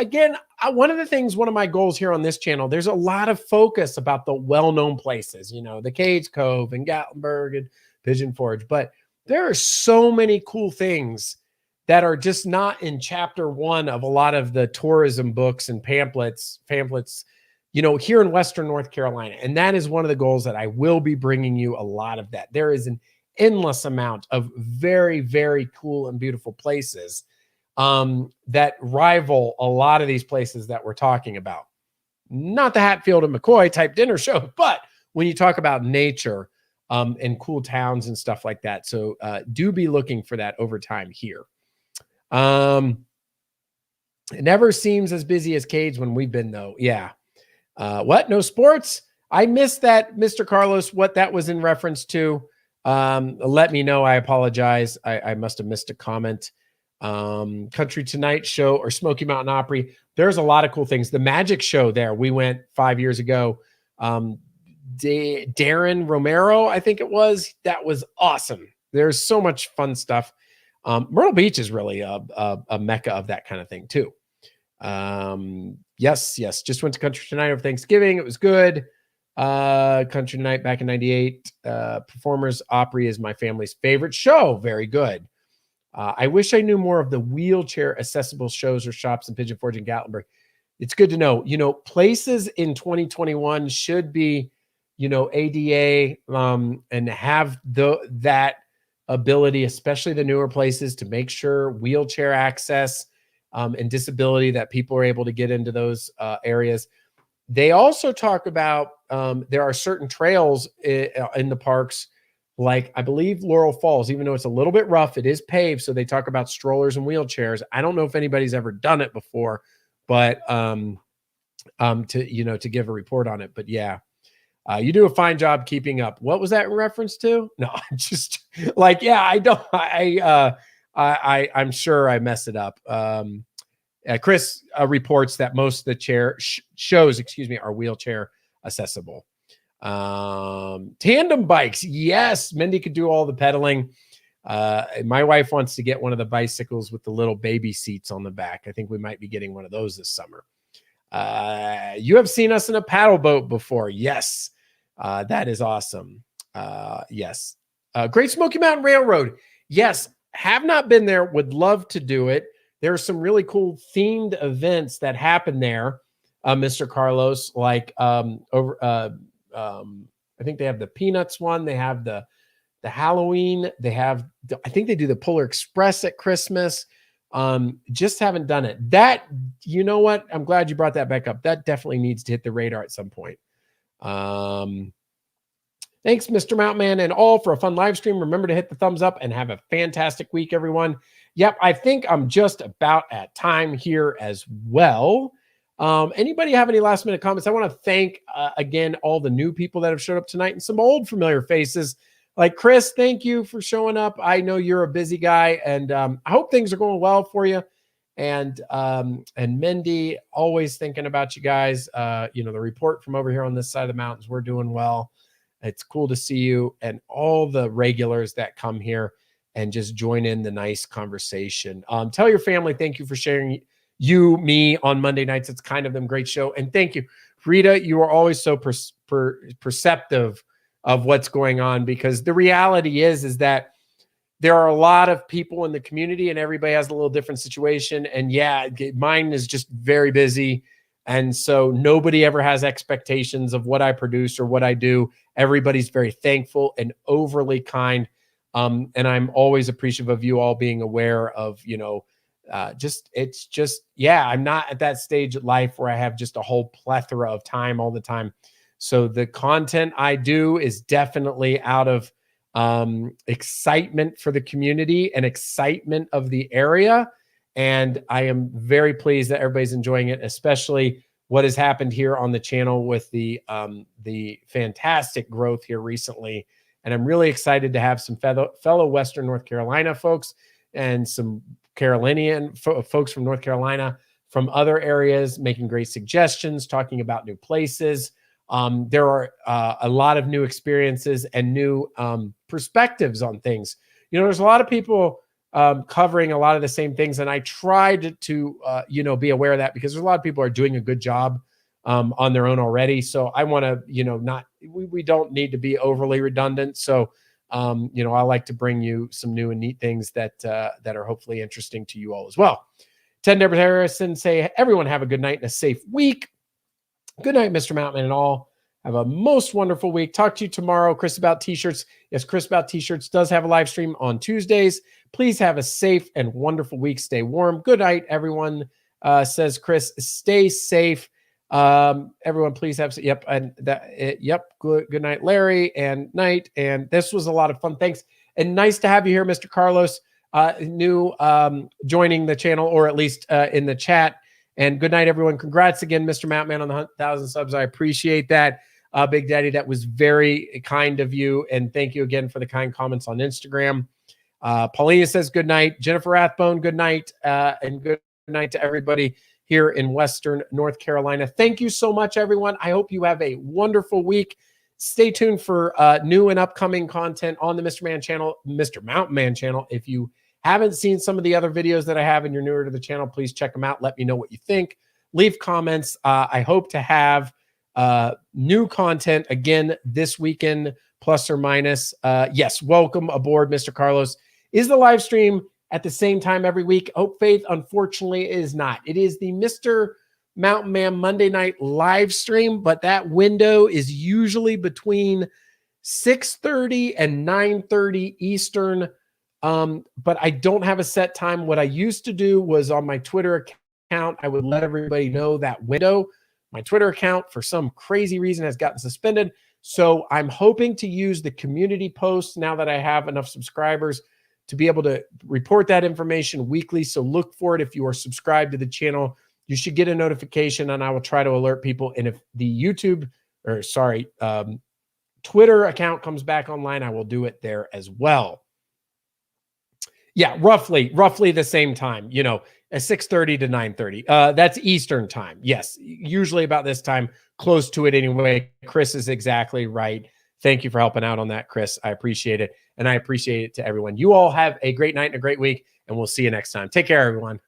again, one of the things, one of my goals here on this channel, there's a lot of focus about the well-known places, the Cades Cove and Gatlinburg and Pigeon Forge, but there are so many cool things that are just not in chapter 1 of a lot of the tourism books and pamphlets, here in Western North Carolina. And that is one of the goals that I will be bringing you a lot of that. There is an endless amount of very, very cool and beautiful places that rival a lot of these places that we're talking about. Not the Hatfield and McCoy type dinner show, but when you talk about nature and cool towns and stuff like that. So do be looking for that over time here. It never seems as busy as Cades when we've been, though. Yeah. What? No sports? I missed that, Mr. Carlos, what that was in reference to. Let me know. I apologize. I must have missed a comment. Country Tonight show or Smoky Mountain Opry. There's a lot of cool things. The magic show there. We went 5 years ago. Darren Romero, I think it was. That was awesome. There's so much fun stuff. Myrtle Beach is really a mecca of that kind of thing too. Yes. Just went to Country Tonight over Thanksgiving. It was good. Country Tonight back in 98. Performers Opry is my family's favorite show. Very good. I wish I knew more of the wheelchair accessible shows or shops in Pigeon Forge and Gatlinburg. It's good to know. Places in 2021 should be, ADA and have that ability, especially the newer places, to make sure wheelchair access and disability, that people are able to get into those areas. They also talk about there are certain trails in the parks, like I believe Laurel Falls, even though it's a little bit rough, it is paved. So they talk about strollers and wheelchairs. I don't know if anybody's ever done it before, but to give a report on it. But yeah, you do a fine job keeping up. What was that in reference to? No, just like, yeah, I'm sure I messed it up. Chris reports that most of the shows are wheelchair accessible. Tandem bikes. Yes. Mindy could do all the pedaling. My wife wants to get one of the bicycles with the little baby seats on the back. I think we might be getting one of those this summer. You have seen us in a paddle boat before. Yes. That is awesome. Yes. Great Smoky Mountain Railroad. Yes. Have not been there. Would love to do it. There are some really cool themed events that happen there. Mr. Carlos, like, I think they have the Peanuts one. They have the Halloween. They have, I think they do the Polar Express at Christmas. Just haven't done it. That, you know what? I'm glad you brought that back up. That definitely needs to hit the radar at some point. Thanks, Mr. Mountain Man and all, for a fun live stream. Remember to hit the thumbs up and have a fantastic week, everyone. Yep, I think I'm just about at time here as well. Anybody have any last minute comments? I want to thank again all the new people that have showed up tonight and some old familiar faces like Chris. Thank you for showing up. I know you're a busy guy, and I hope things are going well for you. And Mindy, always thinking about you guys. The report from over here on this side of the mountains, we're doing well. It's cool to see you and all the regulars that come here and just join in the nice conversation. Tell your family thank you for sharing me on Monday nights. It's kind of them great show. And thank you, Rita. You are always so perceptive of what's going on, because the reality is that there are a lot of people in the community and everybody has a little different situation. And yeah, mine is just very busy. And so nobody ever has expectations of what I produce or what I do. Everybody's very thankful and overly kind. And I'm always appreciative of you all being aware of, I'm not at that stage of life where I have just a whole plethora of time all the time. So the content I do is definitely out of excitement for the community and excitement of the area. And I am very pleased that everybody's enjoying it, especially what has happened here on the channel with the fantastic growth here recently. And I'm really excited to have some fellow Western North Carolina folks and some Carolinian folks from North Carolina from other areas making great suggestions, talking about new places. There are a lot of new experiences and new perspectives on things. There's a lot of people covering a lot of the same things. And I tried to, be aware of that because there's a lot of people are doing a good job on their own already. So I want to, we don't need to be overly redundant. So, I like to bring you some new and neat things that are hopefully interesting to you all as well. Ted Deborah Harrison say, everyone have a good night and a safe week. Good night, Mr. Mountain and all. Have a most wonderful week. Talk to you tomorrow. Chris About T-shirts. Yes, Chris About T-shirts does have a live stream on Tuesdays. Please have a safe and wonderful week. Stay warm. Good night, everyone, says Chris. Stay safe. Everyone, please have, yep. And yep. Good night, Larry, and night. And this was a lot of fun. Thanks. And nice to have you here, Mr. Carlos, new joining the channel, or at least in the chat. And good night, everyone. Congrats again, Mr. Mountain on the 1,000 subs. I appreciate that. Big Daddy, that was very kind of you. And thank you again for the kind comments on Instagram. Paulina says good night. Jennifer Rathbone, good night. And good night to everybody here in Western North Carolina. Thank you so much, everyone. I hope you have a wonderful week. Stay tuned for new and upcoming content on the Mr. Man channel, Mr. Mountain Man channel. If you haven't seen some of the other videos that I have and you're newer to the channel, please check them out. Let me know what you think. Leave comments. I hope to have new content again this weekend, plus or minus. Yes, welcome aboard, Mr. Carlos. Is the live stream at the same time every week? Hope Faith, unfortunately, is not. It is the Mr. Mountain Man Monday night live stream, but that window is usually between 6:30 and 9:30 Eastern. But I don't have a set time. What I used to do was on my Twitter account, I would let everybody know that window. My Twitter account, for some crazy reason, has gotten suspended. So I'm hoping to use the community posts now that I have enough subscribers to be able to report that information weekly. So look for it. If you are subscribed to the channel, you should get a notification, and I will try to alert people. And if the Twitter account comes back online, I will do it there as well. Yeah, roughly the same time, at 6:30 to 9:30. That's Eastern time. Yes, usually about this time, close to it anyway. Chris is exactly right. Thank you for helping out on that, Chris. I appreciate it. And I appreciate it to everyone. You all have a great night and a great week, and we'll see you next time. Take care, everyone.